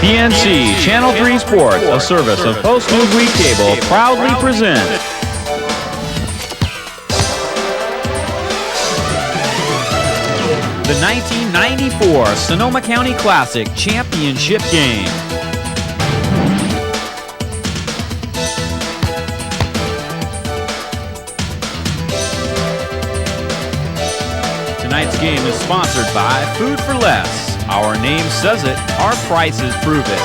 PNC Channel 3 Sports, a service of Post Newsweek Cable, proudly presents the 1994 Sonoma County Classic Championship Game. Tonight's game is sponsored by Food for Less. Our name says it, our prices prove it.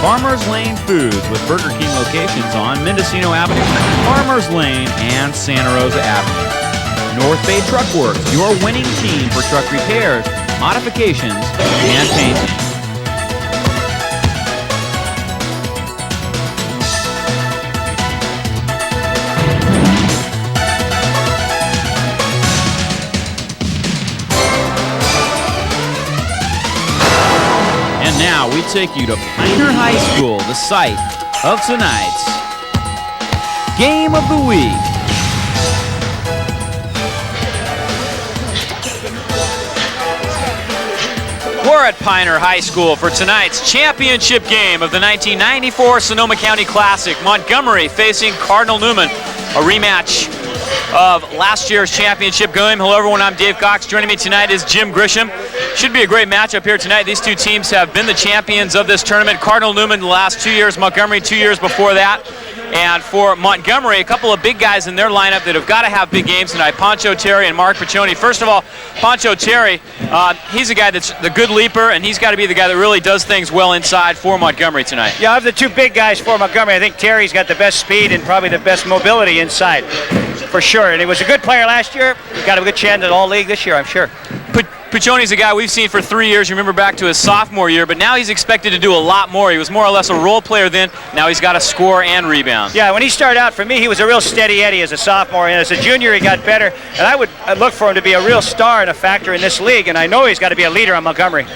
Farmers Lane Foods with Burger King locations on Mendocino Avenue, Farmers Lane, and Santa Rosa Avenue. North Bay Truck Works, your winning team for truck repairs, modifications, and painting. And now we take you to Pioneer High School, the site of tonight's Game of the Week. We're at Pioneer High School for tonight's championship game of the 1994 Sonoma County Classic. Montgomery facing Cardinal Newman, a rematch of last year's championship game. Hello everyone, I'm Dave Cox. Joining me tonight is Jim Grisham. Should be a great matchup here tonight. These two teams have been the champions of this tournament. Cardinal Newman the last 2 years, Montgomery 2 years before that. And for Montgomery, a couple of big guys in their lineup that have got to have big games tonight, Pancho Terry and Mark Piccioni. First of all, Pancho Terry, he's a guy that's the good leaper, and he's got to be the guy that really does things well inside for Montgomery tonight. Yeah, of the two big guys for Montgomery, I think Terry's got the best speed and probably the best mobility inside, for sure. And he was a good player last year. He's got a good chance at all league this year, I'm sure. Piccioni's a guy we've seen for 3 years. You remember back to his sophomore year, but now he's expected to do a lot more. He was more or less a role player then. Now he's got to score and rebound. Yeah, when he started out, for me, he was a real steady Eddie as a sophomore, and as a junior, he got better. And I would look for him to be a real star and a factor in this league, and I know he's got to be a leader on Montgomery.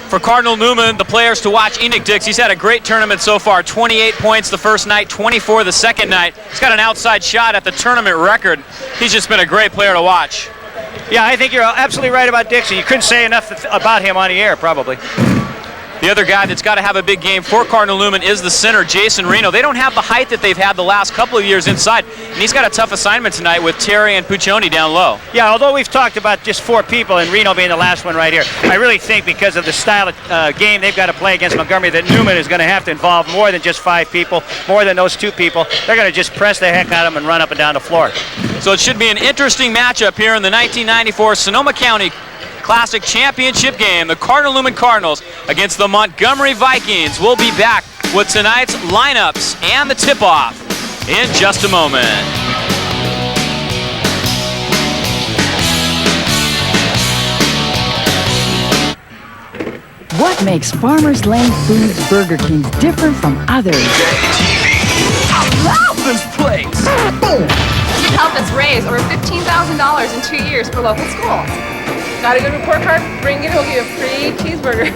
For Cardinal Newman, the players to watch, Enoch Dix. He's had a great tournament so far. 28 points the first night, 24 the second night. He's got an outside shot at the tournament record. He's just been a great player to watch. Yeah, I think you're absolutely right about Dixie. You couldn't say enough about him on the air, probably. The other guy that's got to have a big game for Cardinal Newman is the center, Jason Reno. They don't have the height that they've had the last couple of years inside, and he's got a tough assignment tonight with Terry and Piccioni down low. Yeah, although we've talked about just 4 people and Reno being the last one right here, I really think because of the style of game they've got to play against Montgomery that Newman is going to have to involve more than just 5 people, more than those 2 people. They're going to just press the heck out of them and run up and down the floor. So it should be an interesting matchup here in the 1994 Sonoma County Classic Championship game. The Cardinal Newman Cardinals against the Montgomery Vikings. We'll be back with tonight's lineups and the tip-off in just a moment. What makes Farmers Lane Foods Burger Kings different from others? I love this place! You'd help us raise over $15,000 in 2 years for local schools. Got a good report card? Bring it, he'll give you a free cheeseburger.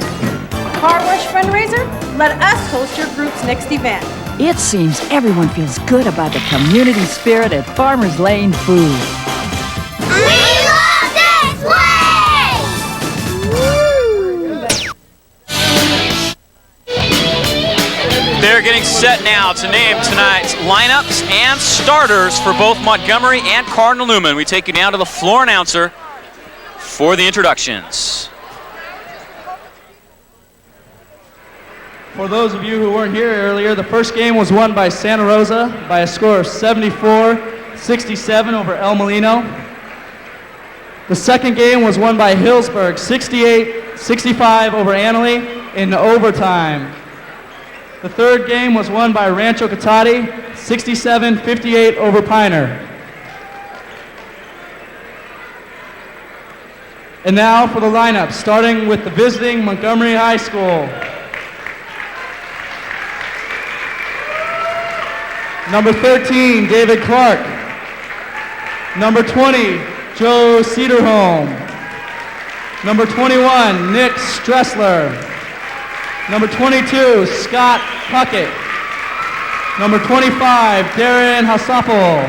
Car wash fundraiser? Let us host your group's next event. It seems everyone feels good about the community spirit at Farmers Lane Foods. We love this place! They're getting set now to name tonight's lineups and starters for both Montgomery and Cardinal Newman. We take you down to the floor announcer for the introductions. For those of you who weren't here earlier, the first game was won by Santa Rosa by a score of 74-67 over El Molino. The second game was won by Hillsburg, 68-65 over Annalee in overtime. The third game was won by Rancho Cotati, 67-58 over Pioneer. And now for the lineup, starting with the visiting Montgomery High School. Number 13, David Clark. Number 20, Joe Cederholm. Number 21, Nick Stressler. Number 22, Scott Puckett. Number 25, Darren Hasapel.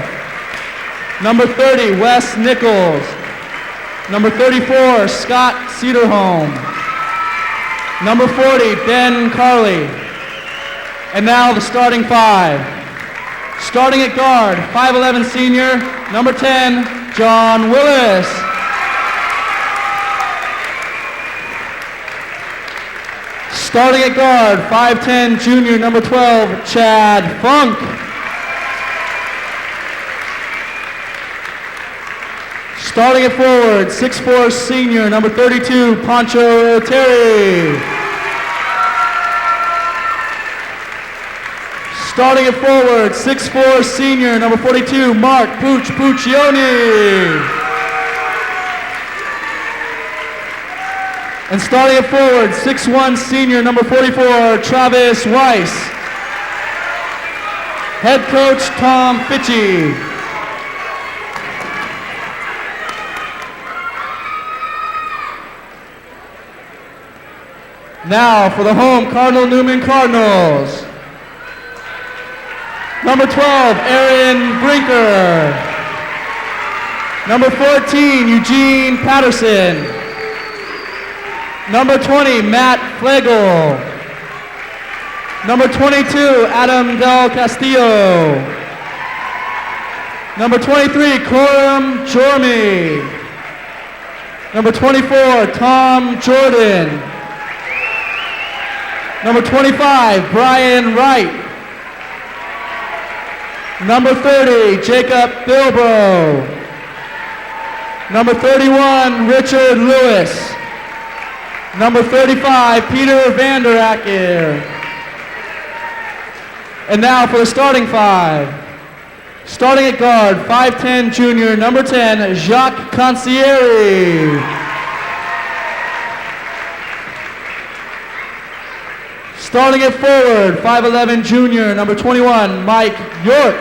Number 30, Wes Nichols. Number 34, Scott Cederholm. Number 40, Ben Carley. And now the starting 5. Starting at guard, 5'11" senior, number 10, John Willis. Starting at guard, 5'10" junior, number 12, Chad Funk. Starting at forward, 6'4" senior, number 32, Pancho Terry. Starting at forward, 6'4" senior, number 42, Mark Puccioni. And starting at forward, 6'1" senior, number 44, Travis Weiss. Head coach, Tom Fitchie. Now for the home Cardinal Newman Cardinals. Number 12, Aaron Brinker. Number 14, Eugene Patterson. Number 20, Matt Flegel. Number 22, Adam Del Castillo. Number 23, Coram Jormy. Number 24, Tom Jordan. Number 25, Brian Wright. Number 30, Jacob Bilbro. Number 31, Richard Lewis. Number 35, Peter Vanderacker. And now for the starting 5. Starting at guard, 5'10" junior, number 10, Jacques Consieri. Starting at forward, 5'11" junior, number 21, Mike York.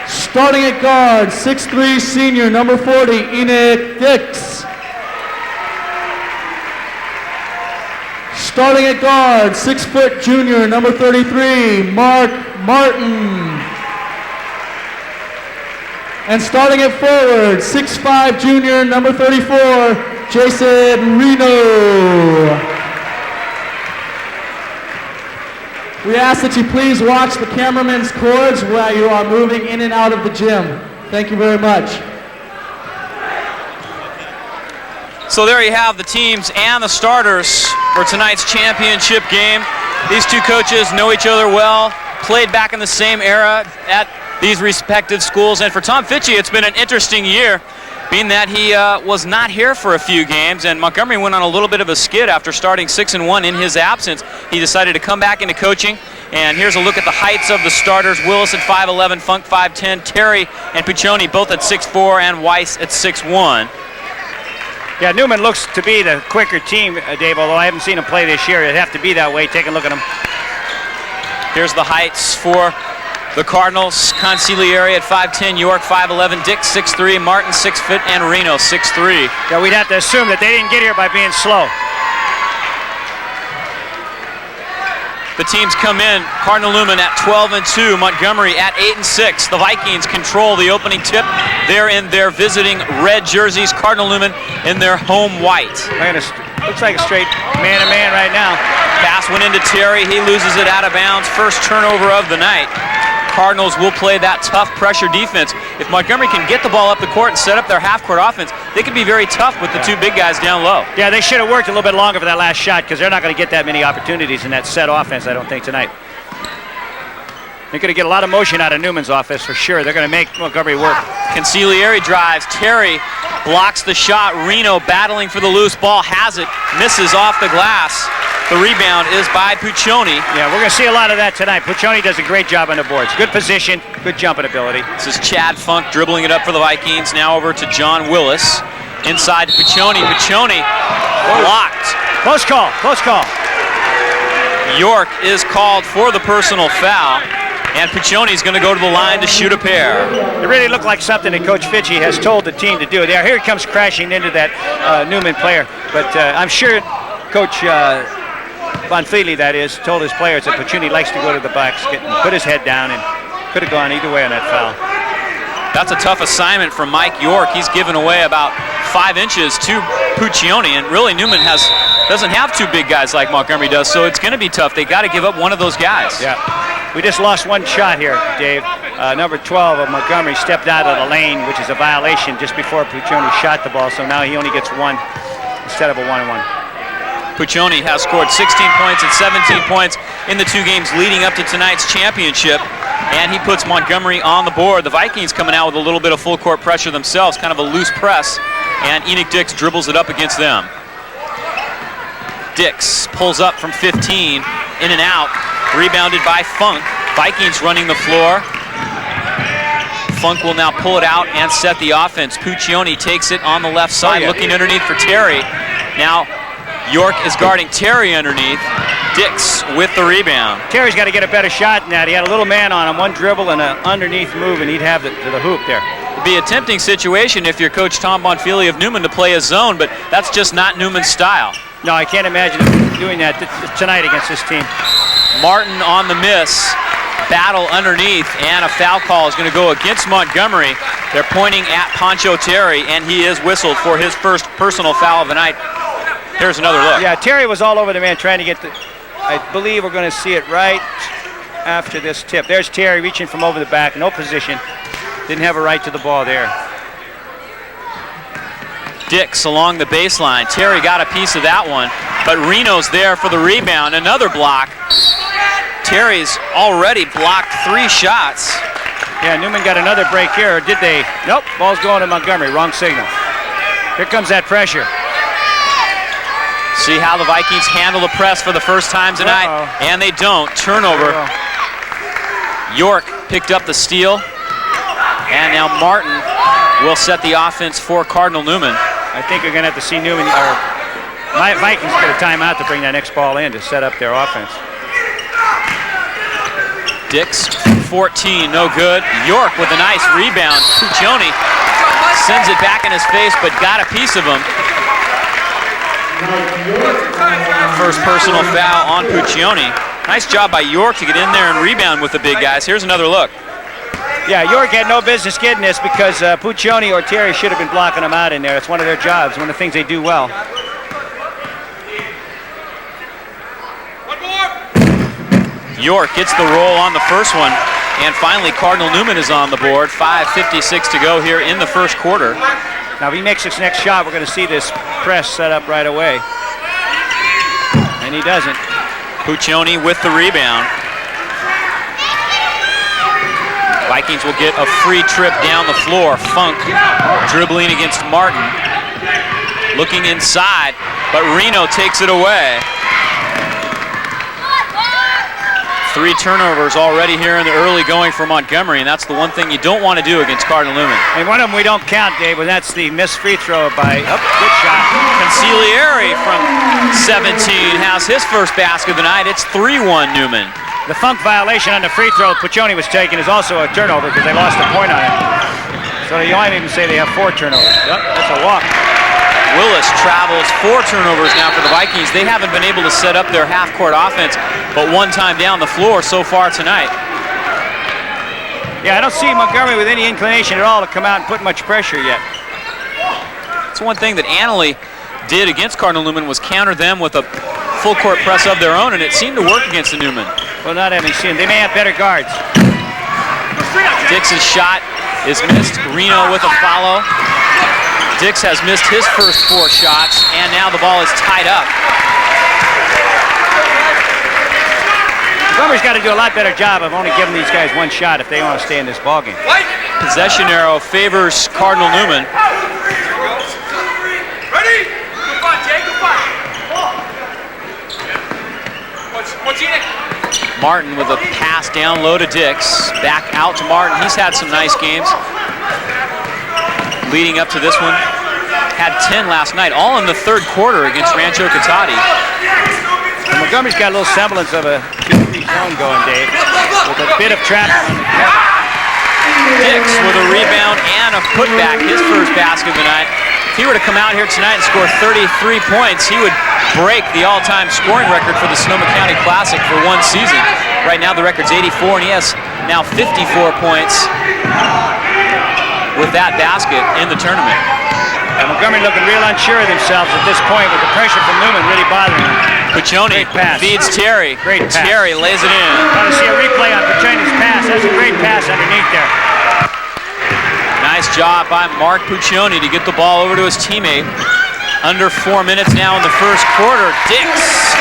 Starting at guard, 6'3" senior, number 40, Enoch Dix. Starting at guard, 6' junior, number 33, Mark Martin. And starting at forward, 6'5" junior, number 34, Jason Reno. We ask that you please watch the cameraman's cords while you are moving in and out of the gym. Thank you very much. So there you have the teams and the starters for tonight's championship game. These two coaches know each other well, played back in the same era at these respective schools. And for Tom Fitchie, it's been an interesting year, being that he was not here for a few games, and Montgomery went on a little bit of a skid after starting 6-1 in his absence. He decided to come back into coaching, and here's a look at the heights of the starters. Willis at 5'11", Funk 5'10", Terry and Puccioni both at 6'4", and Weiss at 6'1". Yeah, Newman looks to be the quicker team, Dave, although I haven't seen him play this year. It'd have to be that way. Take a look at him. Here's the heights for the Cardinals. Consigliere at 5'10", York 5'11", Dick 6'3", Martin 6 foot, and Reno 6'3". Yeah, we'd have to assume that they didn't get here by being slow. The teams come in, Cardinal Newman at 12-2, Montgomery at 8-6. The Vikings control the opening tip. They're in their visiting red jerseys, Cardinal Newman in their home white. Looks like a straight man-to-man right now. Pass went into Terry, he loses it out of bounds. First turnover of the night. Cardinals will play that tough pressure defense. If Montgomery can get the ball up the court and set up their half-court offense, they could be very tough with the two big guys down low. Yeah, they should have worked a little bit longer for that last shot, because they're not going to get that many opportunities in that set offense, I don't think, tonight. They're going to get a lot of motion out of Newman's offense for sure. They're going to make Montgomery work. Consigliere drives. Terry blocks the shot. Reno battling for the loose ball, has it, misses off the glass. The rebound is by Puccioni. Yeah, we're going to see a lot of that tonight. Puccioni does a great job on the boards. Good position, good jumping ability. This is Chad Funk dribbling it up for the Vikings. Now over to John Willis. Inside to Puccioni. Puccioni blocked. Close call, close call. York is called for the personal foul, and Puccioni's going to go to the line to shoot a pair. It really looked like something that Coach Fitchie has told the team to do. Here he comes crashing into that Newman player. But I'm sure Coach Von Fleely, that is, told his players that Puccioni likes to go to the basket and put his head down, and could have gone either way on that foul. That's a tough assignment from Mike York. He's given away about 5 inches to Puccioni, and really Newman doesn't have 2 big guys like Montgomery does, so it's going to be tough. They got to give up one of those guys. Yeah, we just lost 1 shot here, Dave. Number 12 of Montgomery stepped out of the lane, which is a violation just before Puccioni shot the ball, so now he only gets 1 instead of a 1-1. Puccioni has scored 16 points and 17 points in the 2 games leading up to tonight's championship, and he puts Montgomery on the board. The Vikings coming out with a little bit of full court pressure themselves, kind of a loose press, and Enoch Dix dribbles it up against them. Dix pulls up from 15, in and out, rebounded by Funk. Vikings running the floor. Funk will now pull it out and set the offense. Puccioni takes it on the left side, looking underneath for Terry. Now York is guarding Terry underneath. Dix with the rebound. Terry's got to get a better shot than that. He had a little man on him, 1 dribble and an underneath move, and he'd have the hoop there. It'd be a tempting situation if you're Coach Tom Bonfili of Newman to play a zone, but that's just not Newman's style. No, I can't imagine him doing that tonight against this team. Martin on the miss. Battle underneath, and a foul call is going to go against Montgomery. They're pointing at Poncho Terry, and he is whistled for his first personal foul of the night. Here's another look. Yeah, Terry was all over the man trying to get the... I believe we're going to see it right after this tip. There's Terry reaching from over the back, no position. Didn't have a right to the ball there. Dix along the baseline. Terry got a piece of that one, but Reno's there for the rebound. Another block. Terry's already blocked 3 shots. Yeah, Newman got another break here, or did they? Nope, ball's going to Montgomery, wrong signal. Here comes that pressure. See how the Vikings handle the press for the first time tonight, and they don't. Turnover. York picked up the steal, and now Martin will set the offense for Cardinal Newman. I think we're going to have to see Newman, or Vikings get a timeout to bring that next ball in to set up their offense. Dix, 14, no good. York with a nice rebound. Puccioni sends it back in his face, but got a piece of him. First personal foul on Puccioni. Nice job by York to get in there and rebound with the big guys. Here's another look. Yeah, York had no business getting this because Puccioni or Terry should have been blocking them out in there. It's one of their jobs, one of the things they do well. York gets the roll on the first one, and finally Cardinal Newman is on the board. 5:56 to go here in the first quarter. Now if he makes this next shot, we're going to see this press set up right away. And he doesn't. Puccioni with the rebound. Vikings will get a free trip down the floor. Funk dribbling against Martin. Looking inside, but Reno takes it away. 3 turnovers already here in the early going for Montgomery, and that's the one thing you don't want to do against Cardinal Newman. And one of them we don't count, Dave, but that's the missed free throw by, good shot. Consigliere from 17 has his first basket of the night. It's 3-1 Newman. The Funk violation on the free throw Puccioni was taking is also a turnover because they lost a point on it. So you might even say they have 4 turnovers. Yep, that's a walk. Willis travels 4 turnovers now for the Vikings. They haven't been able to set up their half-court offense, but 1 time down the floor so far tonight. Yeah, I don't see Montgomery with any inclination at all to come out and put much pressure yet. It's one thing that Annaly did against Cardinal Newman was counter them with a full-court press of their own, and it seemed to work against the Newman. Well, not having seen. They may have better guards. Dix's shot is missed. Reno with a follow. Dix has missed his first 4 shots, and now the ball is tied up. Montgomery's got to do a lot better job of only giving these guys 1 shot if they want to stay in this ballgame. Possession arrow favors Cardinal Newman. Ready? Good fight, Jay. Good fight. What's in it? Martin with a pass down low to Dix. Back out to Martin. He's had some nice games leading up to this one. Had 10 last night, all in the 3rd quarter against Rancho Cotati. And Montgomery's got a little semblance of a 2-3 zone going, Dave, with a bit of trap. Dix with a rebound and a putback, his first basket of the night. If he were to come out here tonight and score 33 points, he would break the all-time scoring record for the Sonoma County Classic for 1 season. Right now the record's 84, and he has now 54 points. with that basket in the tournament. And Montgomery looking real unsure of themselves at this point with the pressure from Newman really bothering them. Puccioni feeds Terry. Great pass. Terry lays it in. Want to see a replay on Puccioni's pass. That's a great pass underneath there. Nice job by Mark Puccioni to get the ball over to his teammate. Under 4 minutes now in the first quarter. Dix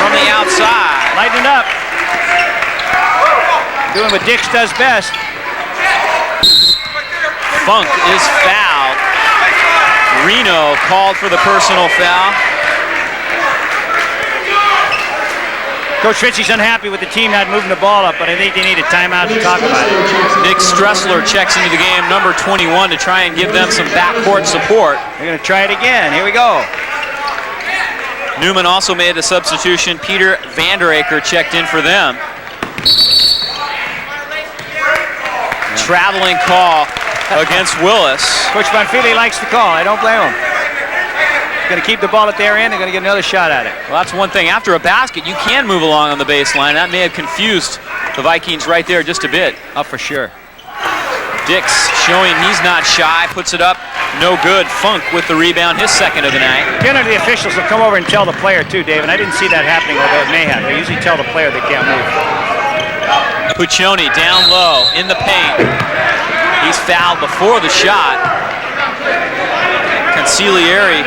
from the outside. Lighten it up. Doing what Dix does best. Funk is fouled. Reno called for the personal foul. Coach Ritchie's unhappy with the team not moving the ball up, but I think they need a timeout to talk about it. Nick Stressler checks into the game, number 21, to try and give them some backcourt support. They're going to try it again. Here we go. Newman also made a substitution. Peter Vanderaker checked in for them. Traveling call against Willis. Coach Bonfili likes the call. I don't blame him. Going to keep the ball at their end. They're going to get another shot at it. Well, that's one thing. After a basket, you can move along on the baseline. That may have confused the Vikings right there just a bit. Oh, for sure. Dix showing he's not shy. Puts it up. No good. Funk with the rebound. His second of the night. Generally, the officials will come over and tell the player, too, David. I didn't see that happening, although it may have. They usually tell the player they can't move. Puccioni down low in the paint. He's fouled before the shot. Consigliere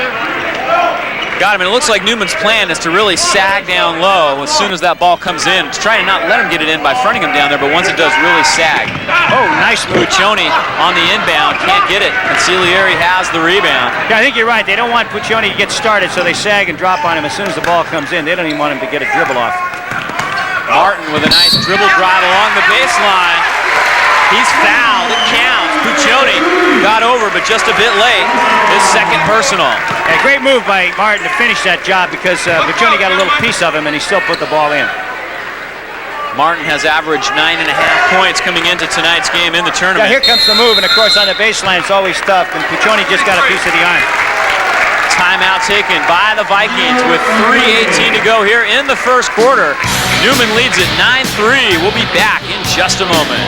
got him, and it looks like Newman's plan is to really sag down low as soon as that ball comes in. To try to not let him get it in by fronting him down there, but once it does, really sag. Oh, nice move. Puccioni on the inbound, can't get it. Consigliere has the rebound. Yeah, I think you're right. They don't want Puccioni to get started, so they sag and drop on him as soon as the ball comes in. They don't even want him to get a dribble off. Martin with a nice dribble drive along the baseline. He's fouled. It counts. Puccioni got over, but just a bit late. His second personal. A great move by Martin to finish that job because Puccioni got a little piece of him, and he still put the ball in. Martin has averaged 9.5 points coming into tonight's game in the tournament. Yeah, here comes the move, and of course on the baseline it's always tough, and Puccioni just got a piece of the arm. Timeout taken by the Vikings with 3:18 to go here in the first quarter. Newman leads it 9-3. We'll be back in just a moment.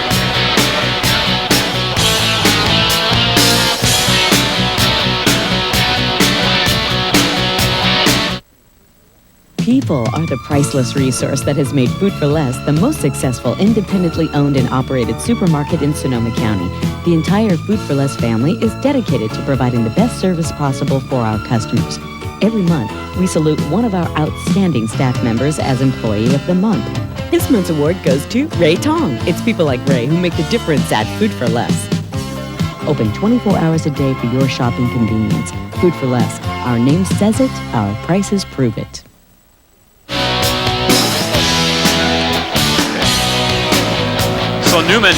People are the priceless resource that has made Food for Less the most successful independently owned and operated supermarket in Sonoma County. The entire Food for Less family is dedicated to providing the best service possible for our customers. Every month, we salute one of our outstanding staff members as Employee of the Month. This month's award goes to Ray Tong. It's people like Ray who make the difference at Food for Less. Open 24 hours a day for your shopping convenience. Food for Less. Our name says it, our prices prove it. So Newman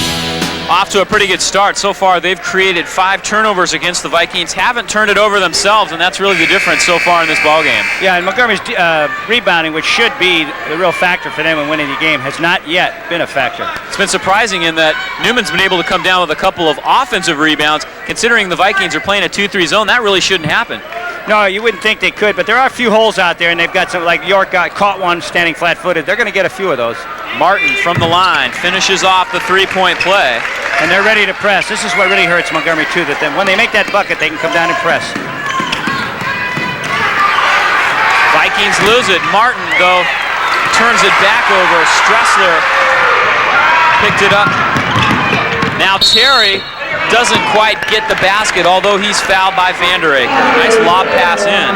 off to a pretty good start. So far, they've created 5 turnovers against the Vikings. Haven't turned it over themselves, and that's really the difference so far in this ballgame. Yeah, and Montgomery's rebounding, which should be the real factor for them in winning the game, has not yet been a factor. It's been surprising in that Newman's been able to come down with a couple of offensive rebounds. Considering the Vikings are playing a 2-3 zone, that really shouldn't happen. No, you wouldn't think they could, but there are a few holes out there, and they've got some, like York caught one standing flat-footed. They're going to get a few of those. Martin from the line finishes off the three-point play. And they're ready to press. This is what really hurts Montgomery, too, that when they make that bucket, they can come down and press. Vikings lose it. Martin, though, turns it back over. Stressler picked it up. Now Terry doesn't quite get the basket, although he's fouled by Vanderaker. Nice lob pass in.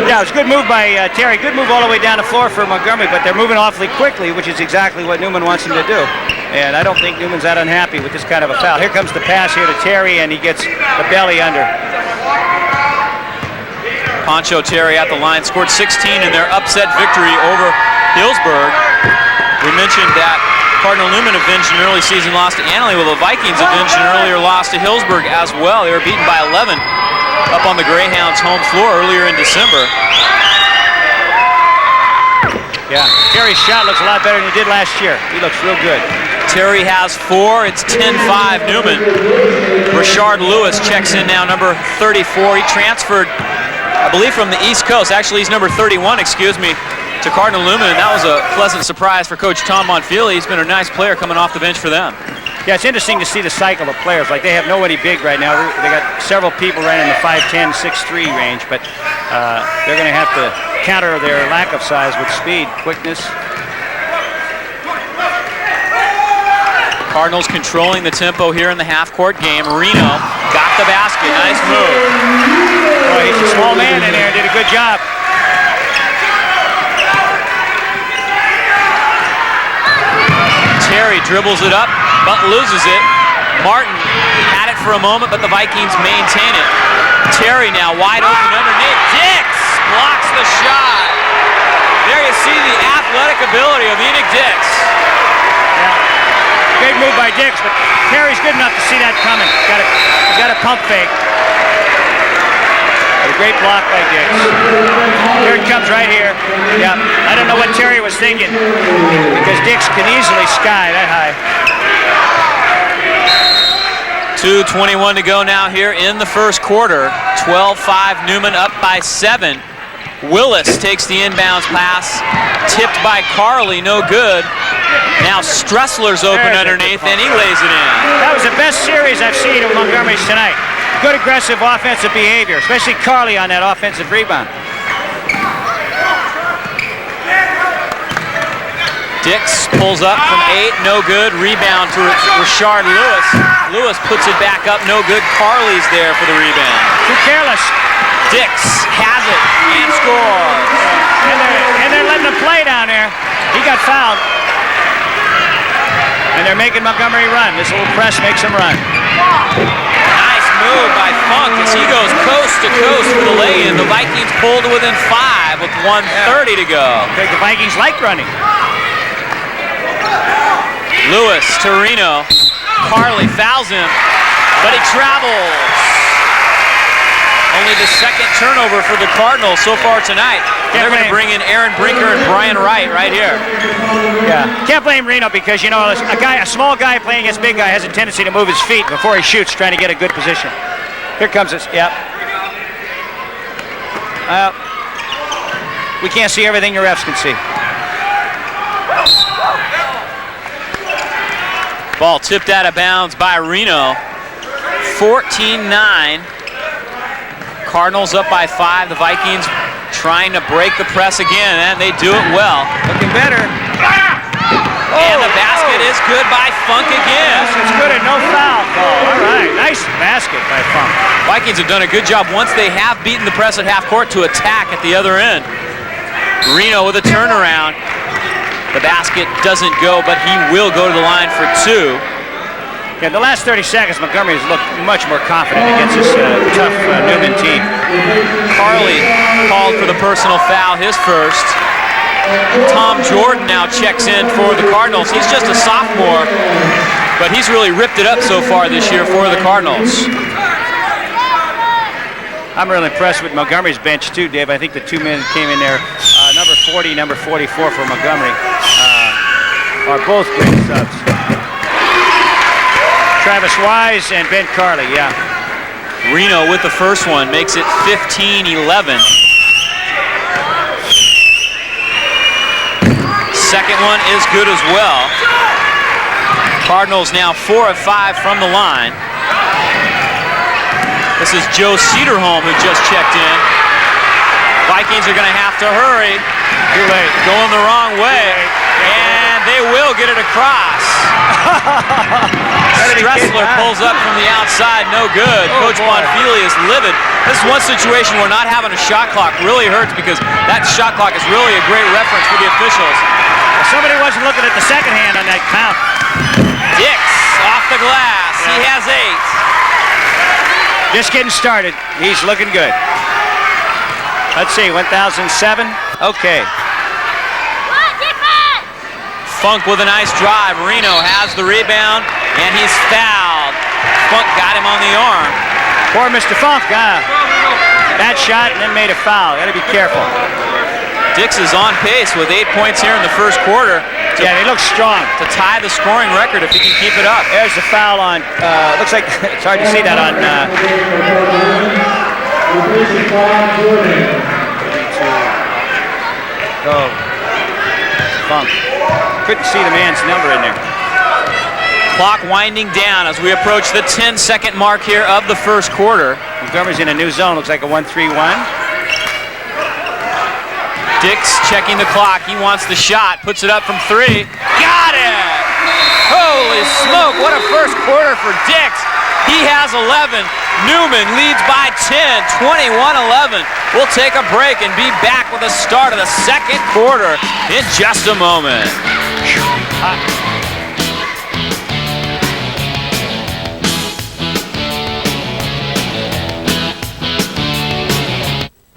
Yeah, it was a good move by Terry. Good move all the way down the floor for Montgomery, but they're moving awfully quickly, which is exactly what Newman wants them to do. And I don't think Newman's that unhappy with this kind of a foul. Here comes the pass here to Terry, and he gets the belly under. Poncho Terry at the line, scored 16 in their upset victory over Hillsburg. We mentioned that Cardinal Newman avenged an early season loss to Annalee. Well, the Vikings avenged an earlier loss to Hillsburg as well. They were beaten by 11 up on the Greyhounds' home floor earlier in December. Yeah, Terry's shot looks a lot better than he did last year. He looks real good. Terry has 4. It's 10-5 Newman. Rashard Lewis checks in now, number 34. He transferred, I believe, from the East Coast. Actually, he's number 31, excuse me, to Cardinal Newman, and that was a pleasant surprise for Coach Tom Monfili. He's been a nice player coming off the bench for them. Yeah, it's interesting to see the cycle of players. Like, they have nobody big right now. They got several people right in the 5'10", 6'3" range, but they're going to have to counter their lack of size with speed, quickness. Cardinals controlling the tempo here in the half-court game. Reno got the basket. Nice move. Boy, he's a small man in there. Did a good job. Terry dribbles it up, but loses it. Martin had it for a moment, but the Vikings maintain it. Terry now wide open underneath. Dix blocks the shot. There you see the athletic ability of Enoch Dix. Yeah. Great move by Dix, but Terry's good enough to see that coming. He's got a pump fake. A great block by Dix. Here it comes right here. Yeah, I don't know what Terry was thinking, because Dix can easily sky that high. 2:21 to go now here in the first quarter. 12-5, Newman up by 7. Willis takes the inbounds pass, tipped by Carly, no good. Now Stressler's open underneath, and he lays it in. That was the best series I've seen of Montgomery's tonight. Good aggressive offensive behavior, especially Carly on that offensive rebound. Dix pulls up from 8, no good. Rebound to Rashard Lewis. Lewis puts it back up, no good. Carly's there for the rebound. Too careless. Dix has it and scores. And they're letting him play down there. He got fouled. And they're making Montgomery run. This little press makes him run. Nice move by Funk as he goes coast to coast for the lay-in. The Vikings pull to within 5 with 1:30 to go. I think the Vikings like running. Lewis to Reno. Carly fouls him, but he travels. Only the second turnover for the Cardinals so far tonight. They're going to bring in Aaron Brinker and Brian Wright right here. Yeah, can't blame Reno because, you know, a small guy playing against a big guy has a tendency to move his feet before he shoots, trying to get a good position. Here comes this, yep. We can't see everything your refs can see. Ball tipped out of bounds by Reno. 14-9. Cardinals up by 5. The Vikings trying to break the press again, and they do it well. Looking better. And the basket is good by Funk again. It's good and no foul call. All right, nice basket by Funk. Vikings have done a good job once they have beaten the press at half court to attack at the other end. Reno with a turnaround. The basket doesn't go, but he will go to the line for 2. Yeah, the last 30 seconds, Montgomery has looked much more confident against this tough Newman team. Carly called for the personal foul, his first. Tom Jordan now checks in for the Cardinals. He's just a sophomore, but he's really ripped it up so far this year for the Cardinals. I'm really impressed with Montgomery's bench too, Dave. I think the 2 men came in there, number 40, number 44 for Montgomery, are both great subs. Travis Wise and Ben Carly, yeah. Reno with the first one makes it 15-11. Second one is good as well. Cardinals now 4 of 5 from the line. This is Joe Cederholm who just checked in. Vikings are going to have to hurry. Too late. Going the wrong way. And they will get it across. Stressler pulls up from the outside, no good. Coach Bonfili is livid. This is one situation where not having a shot clock really hurts because that shot clock is really a great reference for the officials. Well, somebody wasn't looking at the second hand on that count. Dix off the glass. Yeah. He has 8. Just getting started. He's looking good. Let's see, 1007. Okay. Funk with a nice drive. Reno has the rebound, and he's fouled. Funk got him on the arm. Poor Mr. Funk. Bad shot and then made a foul. Got to be careful. Dix is on pace with 8 points here in the first quarter. Yeah, he looks strong. To tie the scoring record if he can keep it up. There's the foul on, looks like, it's hard to see that on, Funk. Couldn't see the man's number in there. Clock winding down as we approach the 10-second mark here of the first quarter. Montgomery's in a new zone. Looks like a 1-3-1. Dix checking the clock. He wants the shot. Puts it up from 3. Got it! Holy smoke, what a first quarter for Dix. He has 11. Newman leads by 10, 21-11. We'll take a break and be back with the start of the second quarter in just a moment.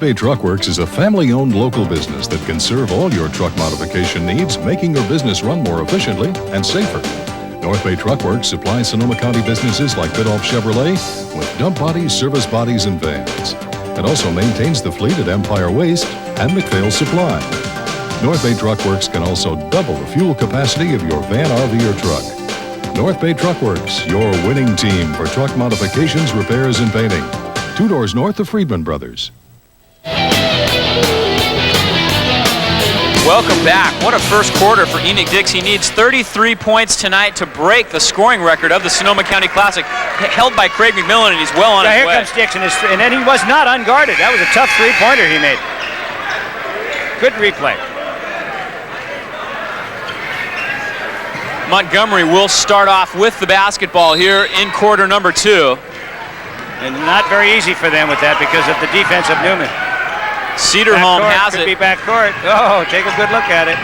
Bay Truck Works is a family-owned local business that can serve all your truck modification needs, making your business run more efficiently and safer. North Bay Truck Works supplies Sonoma County businesses like Biddulph Chevrolet with dump bodies, service bodies, and vans. It also maintains the fleet at Empire Waste and McPhail Supply. North Bay Truck Works can also double the fuel capacity of your van, RV, or truck. North Bay Truck Works, your winning team for truck modifications, repairs, and painting. 2 doors north of Friedman Brothers. Welcome back. What a first quarter for Enoch Dix. He needs 33 points tonight to break the scoring record of the Sonoma County Classic, held by Craig McMillan, and he's well on his way. Here comes Dix, and then he was not unguarded. That was a tough three-pointer he made. Good replay. Montgomery will start off with the basketball here in quarter number 2. And not very easy for them with that because of the defense of Newman. Cedarholm has it. Could be backcourt. Oh, take a good look at it.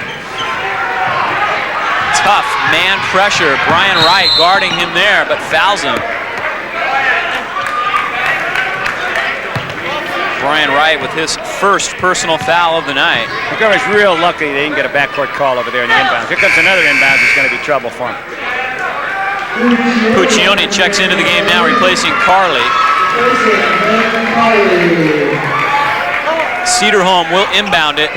Tough man pressure. Brian Wright guarding him there, but fouls him. Brian Wright with his first personal foul of the night. Montgomery's real lucky they didn't get a backcourt call over there in the inbounds. Here comes another inbounds. It's going to be trouble for him. Puccioni checks into the game now, replacing Carly. Cedarholm will inbound it.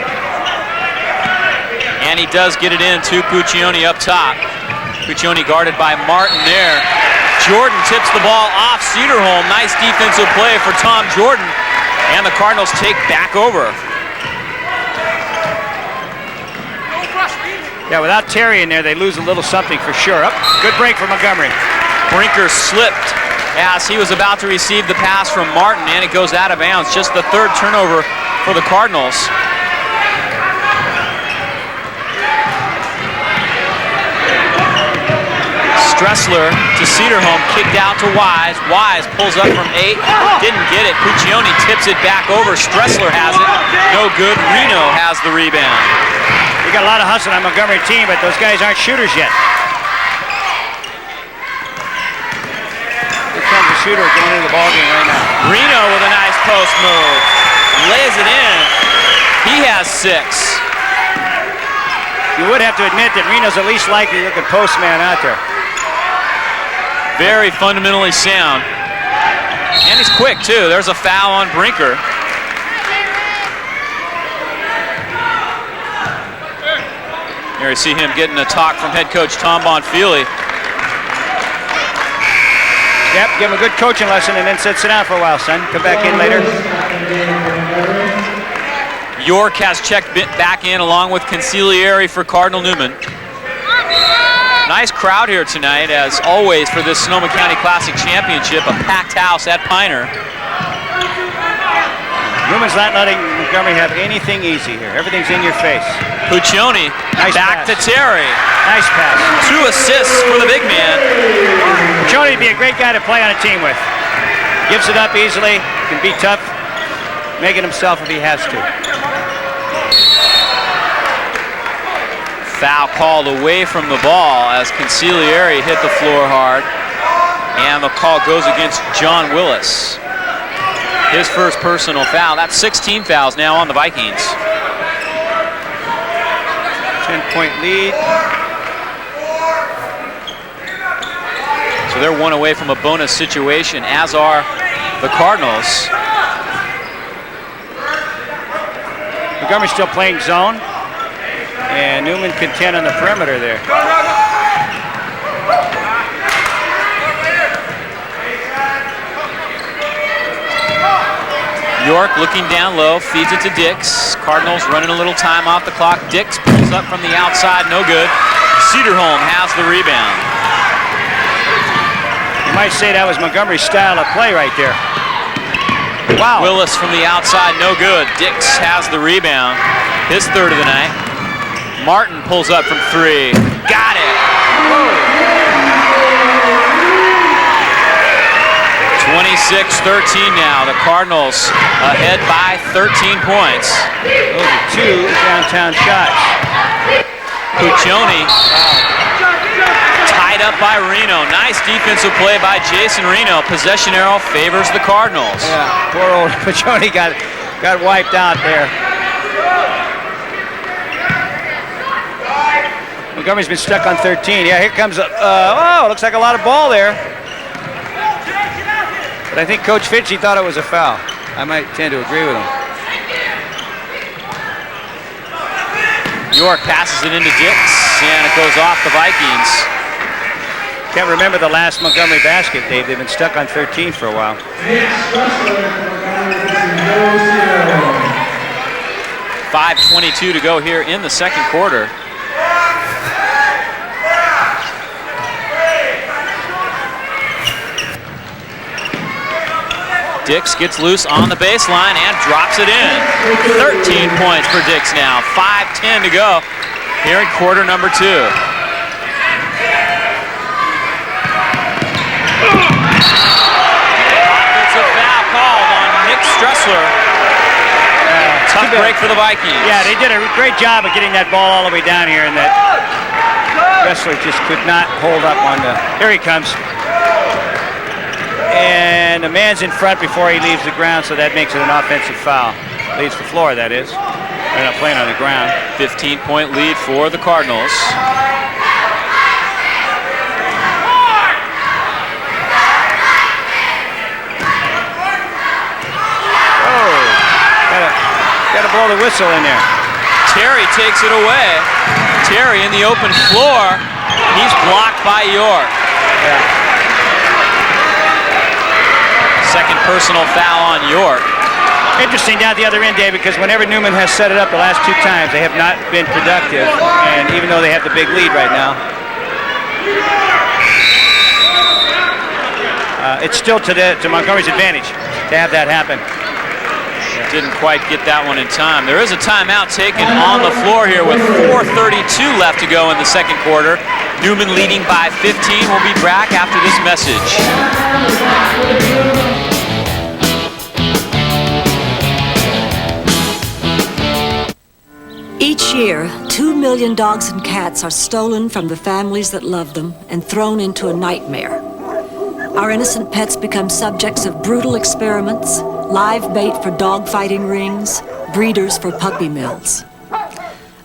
And he does get it in to Puccioni up top. Puccioni guarded by Martin there. Jordan tips the ball off Cedarholm. Nice defensive play for Tom Jordan. And the Cardinals take back over. Yeah, without Terry in there, they lose a little something for sure. Good break for Montgomery. Brinker slipped as he was about to receive the pass from Martin, and it goes out of bounds. Just the 3rd turnover for the Cardinals. Stressler to Cedarholm, kicked out to Wise. Wise pulls up from 8, didn't get it. Puccioni tips it back over. Stressler has it, no good. Reno has the rebound. You got a lot of hustle on Montgomery team, but those guys aren't shooters yet. Here comes the shooter going into the ballgame right now. Reno with a nice post move. Lays it in. He has 6. You would have to admit that Reno's the least likely looking post man out there. Very fundamentally sound. And he's quick, too. There's a foul on Brinker. Here you see him getting a talk from head coach Tom Bonfili. Yep, give him a good coaching lesson and then sit down for a while, son. Come back in later. York has checked back in along with Consigliere for Cardinal Newman. Nice crowd here tonight, as always, for this Sonoma County Classic Championship. A packed house at Piner. Newman's not letting Montgomery have anything easy here. Everything's in your face. Puccioni nice back pass. to Terry. Nice pass. 2 assists for the big man. Puccioni would be a great guy to play on a team with. Gives it up easily, can be tough, make it himself if he has to. Foul called away from the ball as Consigliere hit the floor hard. And the call goes against John Willis. His first personal foul. That's 16 fouls now on the Vikings. 10-point lead. So they're 1 away from a bonus situation, as are the Cardinals. Montgomery's still playing zone. And Newman can 10 on the perimeter there. York looking down low, feeds it to Dix. Cardinals running a little time off the clock. Dix pulls up from the outside, no good. Cedarholm has the rebound. might say that was Montgomery's style of play right there. Wow. Willis from the outside, no good. Dix has the rebound. His third of the night. Martin pulls up from 3. Got it. 26-13 now. The Cardinals ahead by 13 points. Those are 2 downtown shots. Puccioni tied up by Reno. Nice defensive play by Jason Reno. Possession arrow favors the Cardinals. Yeah, poor old Puccioni got wiped out there. Montgomery's been stuck on 13. Yeah, here comes looks like a lot of ball there. But I think Coach Fitchie thought it was a foul. I might tend to agree with him. York passes it into Dix, and it goes off the Vikings. Can't remember the last Montgomery basket, Dave. They've been stuck on 13 for a while. 5:22 to go here in the second quarter. Dix gets loose on the baseline and drops it in. 13 points for Dix now. 5:10 to go here in quarter number 2. Offensive foul called on Nick Stressler. Tough break for the Vikings. Yeah, they did a great job of getting that ball all the way down here, and that Stressler just could not hold up on the... Here he comes. And the man's in front before he leaves the ground, so that makes it an offensive foul. Leaves the floor, that is. They're not playing on the ground. 15-point lead for the Cardinals. Oh, gotta blow the whistle in there. Terry takes it away. Terry in the open floor. He's blocked by York. Yeah. Second personal foul on York. Interesting down the other end, Dave, because whenever Newman has set it up the last 2 times, they have not been productive, and even though they have the big lead right now. It's still to Montgomery's advantage to have that happen. Didn't quite get that one in time. There is a timeout taken on the floor here with 4:32 left to go in the second quarter. Newman leading by 15. We'll be back after this message. Each year, 2 million dogs and cats are stolen from the families that love them and thrown into a nightmare. Our innocent pets become subjects of brutal experiments, live bait for dog-fighting rings, breeders for puppy mills.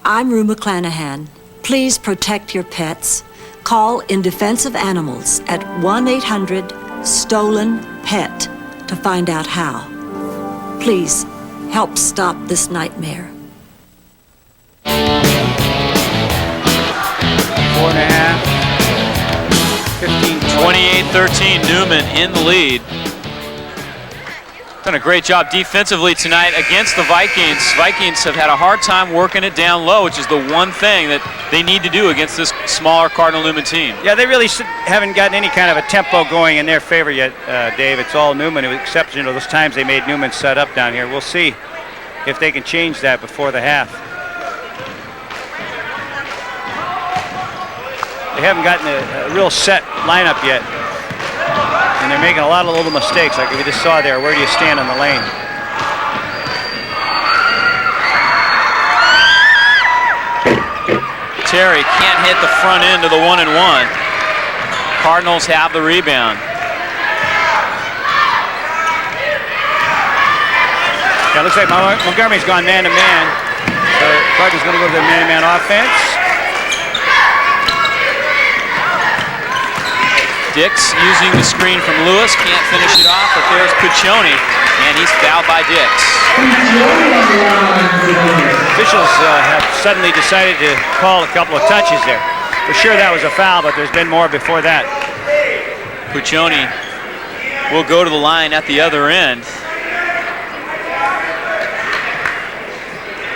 I'm Rue McClanahan. Please protect your pets. Call In Defense of Animals at 1-800-STOLEN-PET to find out how. Please, help stop this nightmare. 4.5. 15. 28-13, Newman in the lead. Done a great job defensively tonight against the Vikings. Vikings have had a hard time working it down low, which is the one thing that they need to do against this smaller Cardinal Newman team. Yeah, they really haven't gotten any kind of a tempo going in their favor yet, Dave. It's all Newman, except those times they made Newman set up down here. We'll see if they can change that before the half. They haven't gotten a real set lineup yet. And they're making a lot of little mistakes, like we just saw there. Where do you stand on the lane? Terry can't hit the front end of the 1-and-1. Cardinals have the rebound. Yeah, it looks like Montgomery's gone man-to-man. So Cardinals going to go to their man-to-man offense. Dix using the screen from Lewis, can't finish it off, but there's Puccioni, and he's fouled by Dix. Officials have suddenly decided to call a couple of touches there. For sure that was a foul, but there's been more before that. Puccioni will go to the line at the other end.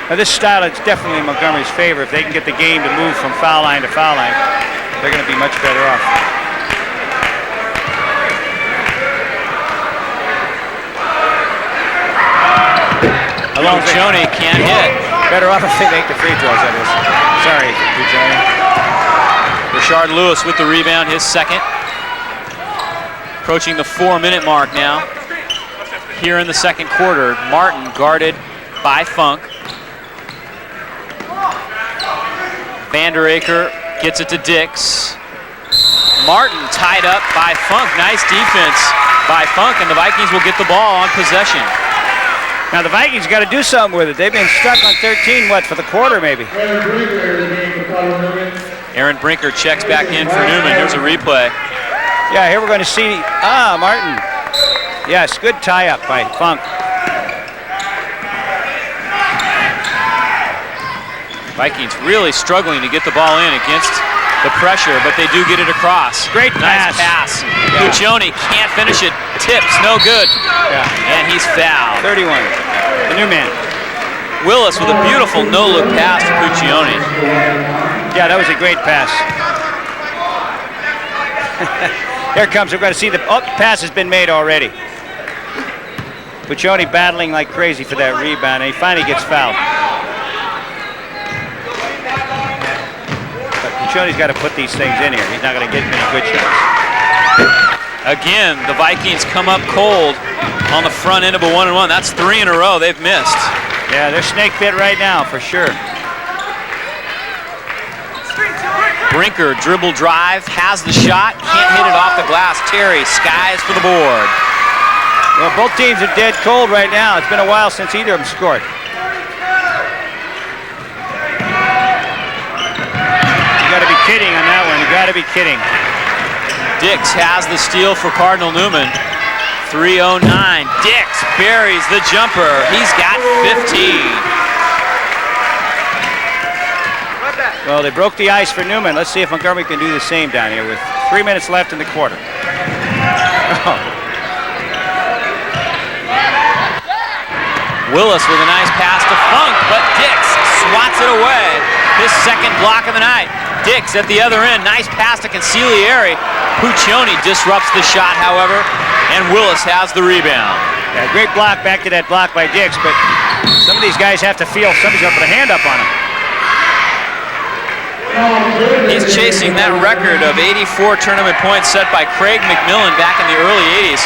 Now this style, it's definitely in Montgomery's favor. If they can get the game to move from foul line to foul line, they're going to be much better off. Puccioni can't hit. Better off if they make the free throws, that is. Sorry, Puccioni. Rashard Lewis with the rebound, his second. Approaching the 4-minute mark now. Here in the second quarter, Martin guarded by Funk. Vanderaker gets it to Dix. Martin tied up by Funk. Nice defense by Funk, and the Vikings will get the ball on possession. Now the Vikings got to do something with it. They've been stuck on 13, what, for the quarter maybe? Aaron Brinker checks back in for Newman. Here's a replay. Yeah, here we're going to see, Martin. Yes, good tie-up by Funk. Vikings really struggling to get the ball in against the pressure, but they do get it across. Great nice pass. Yeah. Puccioni can't finish it. Tips, no good. Yeah. And he's fouled. 31, the new man. Willis with a beautiful no-look pass to Puccioni. Yeah, that was a great pass. Here it comes, we're going to see the pass has been made already. Puccioni battling like crazy for that rebound, and he finally gets fouled. Puccioni's got to put these things in here. He's not going to get many good shots. Again, the Vikings come up cold on the front end of a 1-and-1. That's 3 in a row they've missed. Yeah, they're snake bit right now, for sure. Brinker, dribble drive, has the shot, can't hit it off the glass. Terry skies for the board. Well, both teams are dead cold right now. It's been a while since either of them scored. You got to be kidding on that one. You got to be kidding. Dix has the steal for Cardinal Newman. 3:09. Dix buries the jumper. He's got 15. Well, they broke the ice for Newman. Let's see if Montgomery can do the same down here with 3 minutes left in the quarter. Willis with a nice pass to Funk, but Dix swats it away. His second block of the night. Dix at the other end. Nice pass to Consigliere. Puccioni disrupts the shot, however, and Willis has the rebound. Yeah, great block back to that block by Dix, but some of these guys have to feel somebody's going to put a hand up on him. He's chasing that record of 84 tournament points set by Craig McMillan back in the early 80s.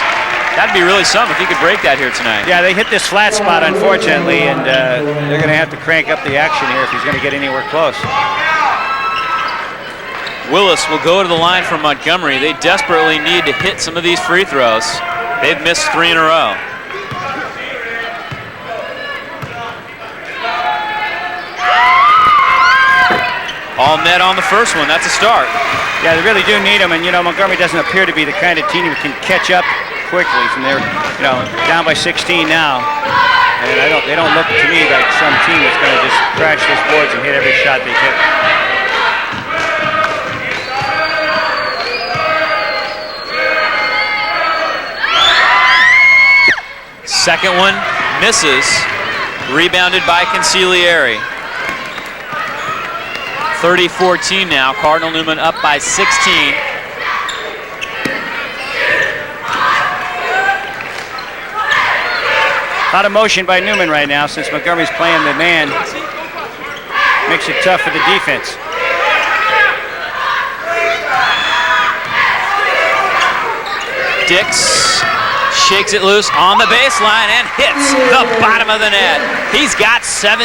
That'd be really something if he could break that here tonight. Yeah, they hit this flat spot, unfortunately, and they're going to have to crank up the action here if he's going to get anywhere close. Willis will go to the line from Montgomery. They desperately need to hit some of these free throws. They've missed 3 in a row. All net on the first one. That's a start. Yeah, they really do need him, and Montgomery doesn't appear to be the kind of team who can catch up quickly. And they're down by 16 now, and they don't look to me like some team that's going to just crash those boards and hit every shot they hit. Second one misses. Rebounded by Consigliere. 30-14 now. Cardinal Newman up by 16. A lot of motion by Newman right now since Montgomery's playing the man. Makes it tough for the defense. Dix shakes it loose on the baseline and hits the bottom of the net. He's got 17.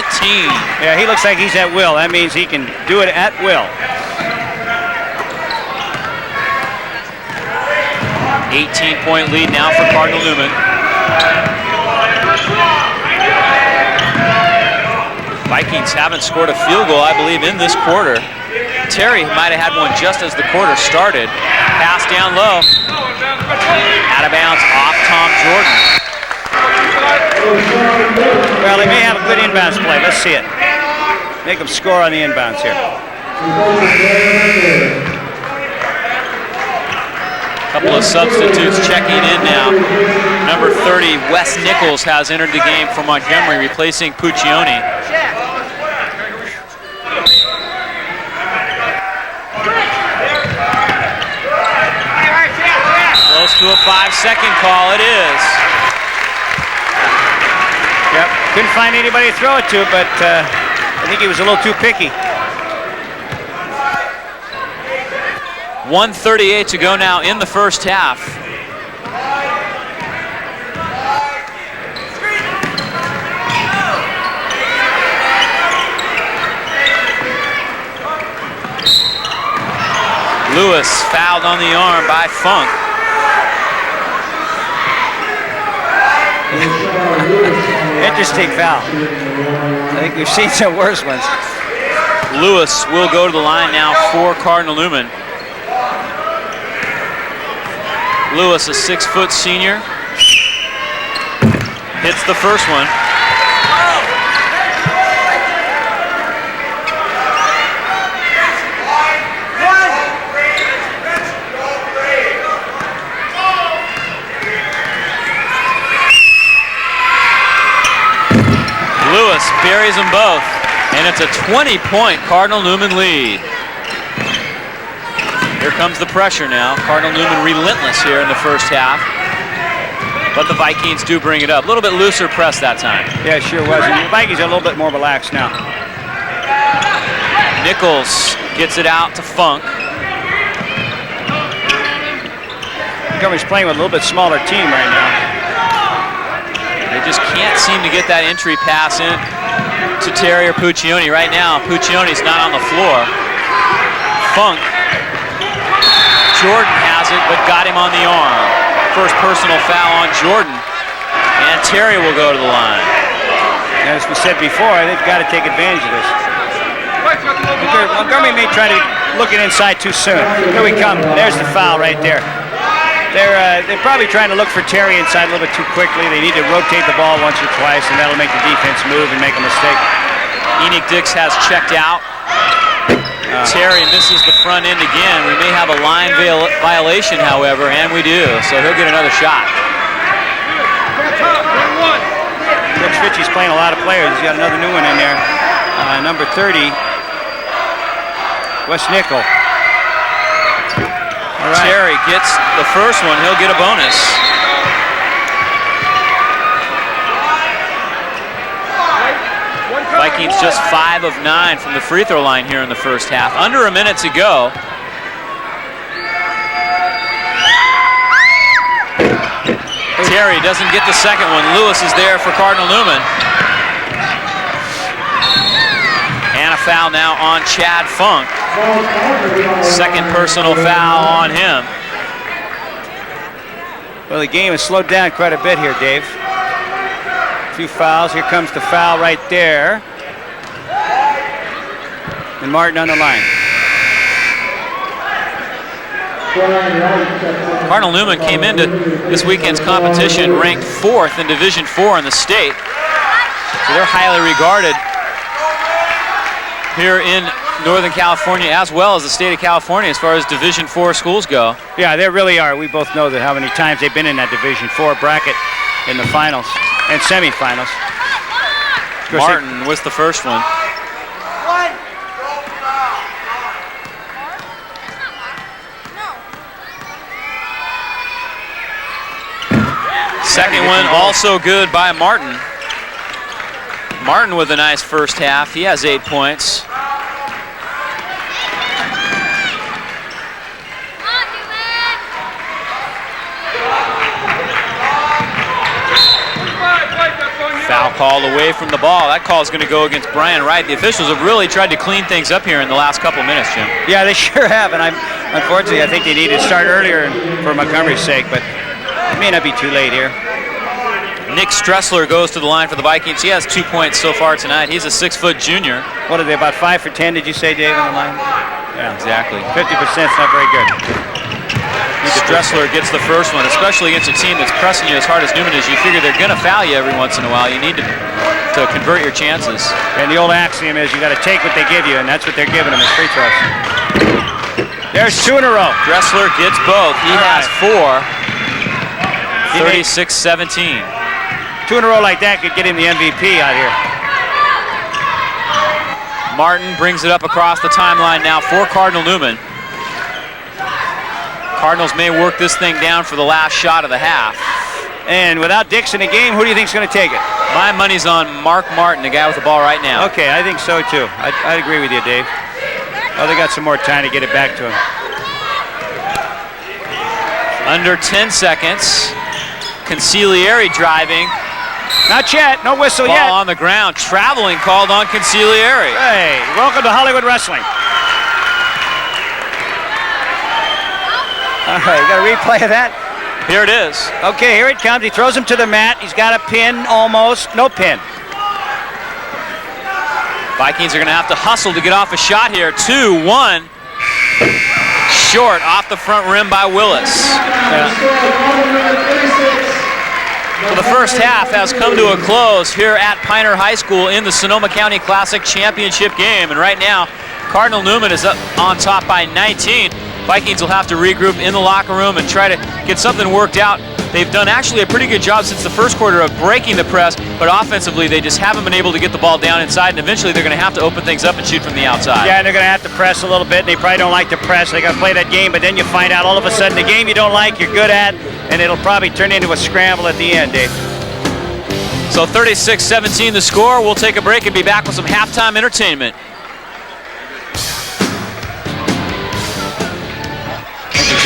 Yeah, he looks like he's at will. That means he can do it at will. 18-point lead now for Cardinal Newman. Vikings haven't scored a field goal, I believe, in this quarter. Terry might have had one just as the quarter started. Pass down low. Out of bounds off Tom Jordan. Well, they may have a good inbounds play. Let's see it. Make them score on the inbounds here. Couple of substitutes checking in now. Number 30, Wes Nichols, has entered the game for Montgomery, replacing Puccioni. Close to a 5-second call, it is. Yep, couldn't find anybody to throw it to, but I think he was a little too picky. 1:38 to go now in the first half. Lewis fouled on the arm by Funk. Interesting foul. I think we've seen some worse ones. Lewis will go to the line now for Cardinal Newman. Lewis, a 6-foot senior, hits the first one. Lewis buries them both, and it's a 20-point Cardinal Newman lead. Here comes the pressure now. Cardinal Newman relentless here in the first half, but the Vikings do bring it up. A little bit looser press that time. Yeah, it sure was. And the Vikings are a little bit more relaxed now. Nichols gets it out to Funk. Montgomery's playing with a little bit smaller team right now. They just can't seem to get that entry pass in to Terry or Puccioni. Right now, Puccioni's not on the floor. Funk. Jordan has it, but got him on the arm. First personal foul on Jordan, and Terry will go to the line. As we said before, they've got to take advantage of this. Montgomery may try to look it inside too soon. Here we come. There's the foul right there. They're probably trying to look for Terry inside a little bit too quickly. They need to rotate the ball once or twice, and that'll make the defense move and make a mistake. Enoch Dix has checked out. Terry misses the front end again. We may have a line violation, however, and we do. So he'll get another shot. Coach Fitchie's playing a lot of players. He's got another new one in there. Number 30, Wes Nickel. All right. Terry gets the first one. He'll get a bonus. Vikings just 5 of 9 from the free throw line here in the first half. Under a minute to go. Terry doesn't get the second one. Lewis is there for Cardinal Newman. And a foul now on Chad Funk. Second personal foul on him. Well, the game has slowed down quite a bit here, Dave. A few fouls. Here comes the foul right there. And Martin on the line. Cardinal Newman came into this weekend's competition ranked 4th in Division IV in the state. So they're highly regarded here in Northern California as well as the state of California as far as Division IV schools go. Yeah, they really are. We both know that how many times they've been in that Division IV bracket in the finals and semifinals. Martin was the first one. Second one also good by Martin. Martin with a nice first half. He has 8 points. Foul called away from the ball. That call is going to go against Brian Wright. The officials have really tried to clean things up here in the last couple minutes, Jim. Yeah, they sure have, and unfortunately, I think they need to start earlier for Montgomery's sake, but it may not be too late here. Nick Stressler goes to the line for the Vikings. He has 2 points so far tonight. He's a 6-foot junior. What are they, about 5 for 10, did you say, Dave, on the line? Yeah, exactly. 50% is not very good. Stressler gets the first one, especially against a team that's pressing you as hard as Newman is. You figure they're going to foul you every once in a while. You need to convert your chances. And the old axiom is you got to take what they give you, and that's what they're giving them as free throws. There's 2 in a row. Stressler gets both. He has 4. 36-17. 2 in a row like that could get him the MVP out here. Martin brings it up across the timeline now for Cardinal Newman. Cardinals may work this thing down for the last shot of the half. And without Dix in the game, who do you think is going to take it? My money's on Mark Martin, the guy with the ball right now. Okay, I think so too. I'd agree with you, Dave. Oh, they got some more time to get it back to him. Under 10 seconds. Consigliere driving. Not yet. No whistle yet. Ball on the ground. Traveling called on Consigliere. Hey, welcome to Hollywood Wrestling. All right, you got a replay of that? Here it is. Okay, here it comes. He throws him to the mat. He's got a pin almost. No pin. Vikings are going to have to hustle to get off a shot here. 2-1. Short off the front rim by Willis. Yeah. So the first half has come to a close here at Pioneer High School in the Sonoma County Classic Championship game. And right now, Cardinal Newman is up on top by 19. Vikings will have to regroup in the locker room and try to get something worked out. They've done actually a pretty good job since the first quarter of breaking the press, but offensively they just haven't been able to get the ball down inside, and eventually they're going to have to open things up and shoot from the outside. Yeah, and they're going to have to press a little bit, and they probably don't like to press. They got to play that game, but then you find out all of a sudden the game you don't like, you're good at, and it'll probably turn into a scramble at the end, Dave. So 36-17 the score. We'll take a break and be back with some halftime entertainment.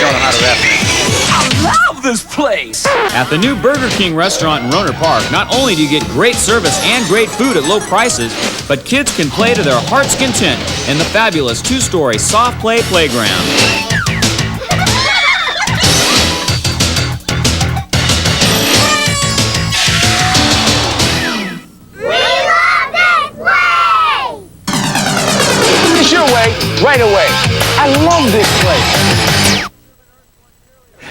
I love this place! At the new Burger King restaurant in Roner Park, not only do you get great service and great food at low prices, but kids can play to their heart's content in the fabulous two-story soft play playground. It's your way, right away. I love this place.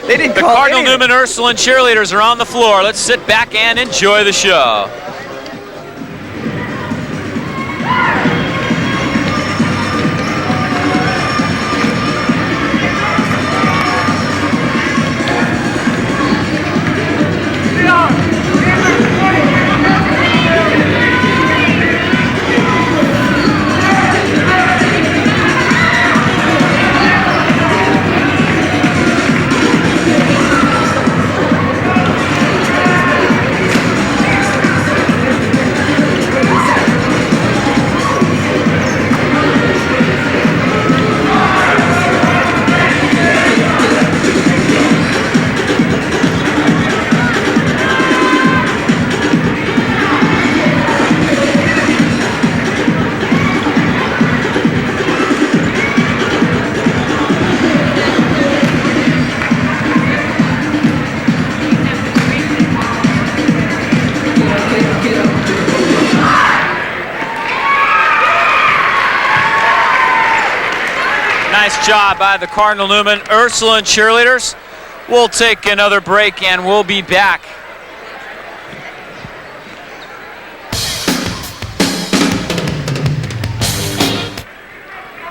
They didn't the call Cardinal Newman Ursuline cheerleaders are on the floor. Let's sit back and enjoy the show. Nice job by the Cardinal Newman Ursuline cheerleaders. We'll take another break and we'll be back.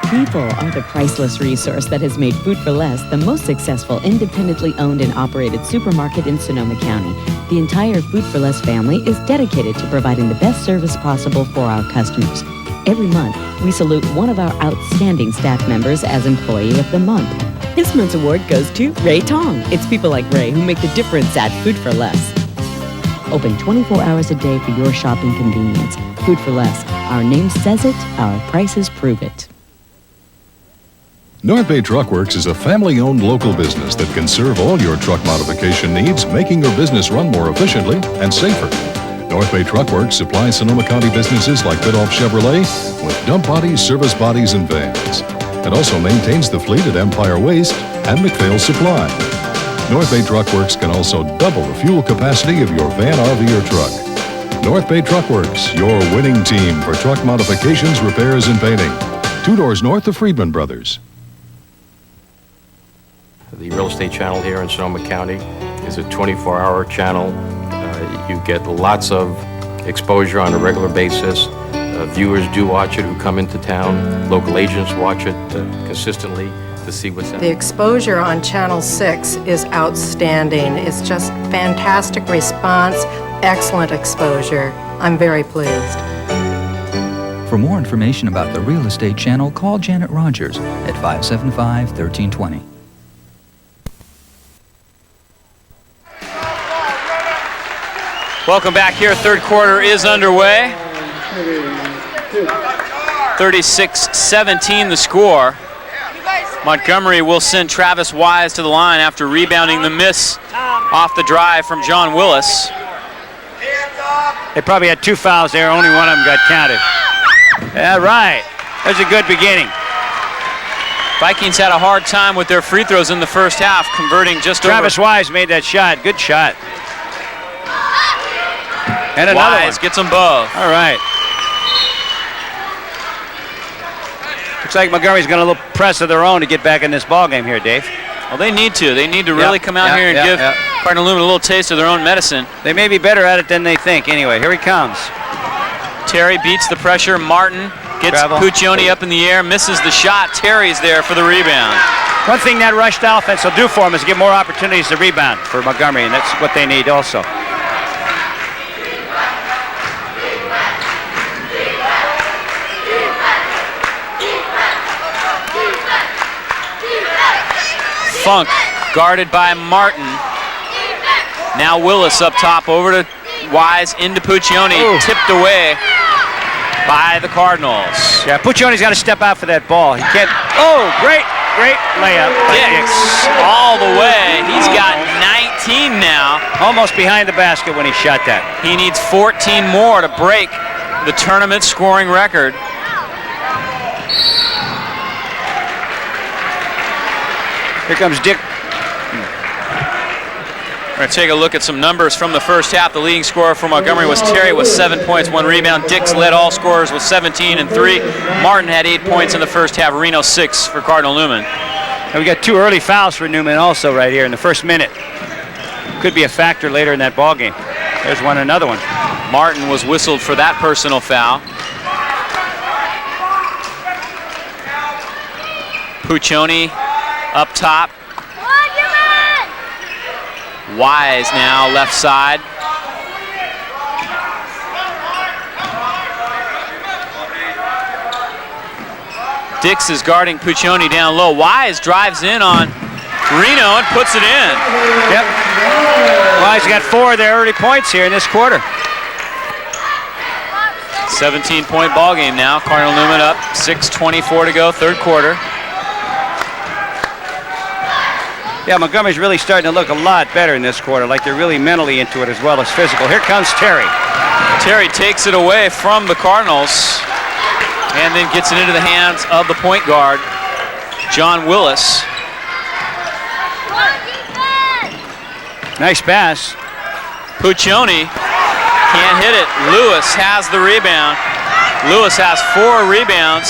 People are the priceless resource that has made Food for Less the most successful independently owned and operated supermarket in Sonoma County. The entire Food for Less family is dedicated to providing the best service possible for our customers. Every month, we salute one of our outstanding staff members as Employee of the Month. This month's award goes to Ray Tong. It's people like Ray who make the difference at Food for Less. Open 24 hours a day for your shopping convenience. Food for Less. Our name says it, our prices prove it. North Bay Truck Works is a family-owned local business that can serve all your truck modification needs, making your business run more efficiently and safer. North Bay Truck Works supplies Sonoma County businesses like Bidoff Chevrolet with dump bodies, service bodies, and vans. It also maintains the fleet at Empire Waste and McPhail Supply. North Bay Truck Works can also double the fuel capacity of your van, RV, or truck. North Bay Truck Works, your winning team for truck modifications, repairs, and painting. 2 doors north of Friedman Brothers. The real estate channel here in Sonoma County is a 24-hour channel. You get lots of exposure on a regular basis. Viewers do watch it who come into town. Local agents watch it consistently to see what's happening. The exposure on Channel 6 is outstanding. It's just fantastic response, excellent exposure. I'm very pleased. For more information about the real estate channel, call Janet Rogers at 575-1320. Welcome back here. Third quarter is underway. 36-17 the score. Montgomery will send Travis Wise to the line after rebounding the miss off the drive from John Willis. They probably had 2 fouls there. Only one of them got counted. Yeah, right. That was a good beginning. Vikings had a hard time with their free throws in the first half, converting just Travis Wise made that shot. Good shot. And another Wise one. gets them both. All right. Looks like Montgomery's got a little press of their own to get back in this ball game here, Dave. Well, they need to. They need to really come out here and give Cardinal Newman a little taste of their own medicine. They may be better at it than they think. Anyway, here he comes. Terry beats the pressure. Martin gets Puccioni up in the air, misses the shot. Terry's there for the rebound. One thing that rushed offense will do for them is give more opportunities to rebound for Montgomery, and that's what they need also. Funk guarded by Martin. Now Willis up top, over to Wise, into Puccioni, tipped away by the Cardinals. Yeah, Puccioni's got to step out for that ball. He can't. Oh, great layup. Dix all the way. He's got 19 now. Almost behind the basket when he shot that. He needs 14 more to break the tournament scoring record. Here comes Dick. We're going to take a look at some numbers from the first half. The leading scorer for Montgomery was Terry with 7 points, 1 rebound. Dix led all scorers with 17 and 3. Martin had 8 points in the first half. Reno 6 for Cardinal Newman. And we got 2 early fouls for Newman also right here in the first minute. Could be a factor later in that ball game. There's another one. Martin was whistled for that personal foul. Puccioni up top. Wise now left side. Dix is guarding Puccioni down low. Wise drives in on Reno and puts it in. Yep. Wise got 4 of their early points here in this quarter. 17-point ball game now. Cardinal Newman up, 6:24 to go, third quarter. Yeah, Montgomery's really starting to look a lot better in this quarter, like they're really mentally into it as well as physical. Here comes Terry. Terry takes it away from the Cardinals and then gets it into the hands of the point guard, John Willis. Nice pass. Puccioni can't hit it. Lewis has the rebound. Lewis has 4 rebounds.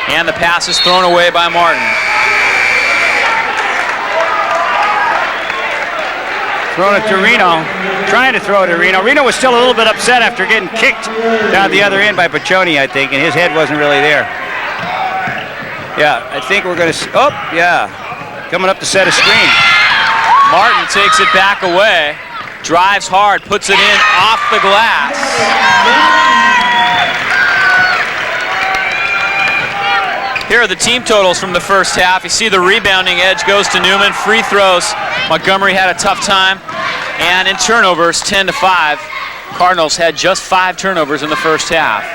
And the pass is thrown away by Martin. Throwing it to Reno. Trying to throw it to Reno. Reno was still a little bit upset after getting kicked down the other end by Puccioni, I think, and his head wasn't really there. Yeah, I think we're going to... Oh, yeah. Coming up to set a screen. Martin takes it back away. Drives hard, puts it in off the glass. Here are the team totals from the first half. You see the rebounding edge goes to Newman. Free throws, Montgomery had a tough time. And in turnovers, 10-5. Cardinals had just 5 turnovers in the first half.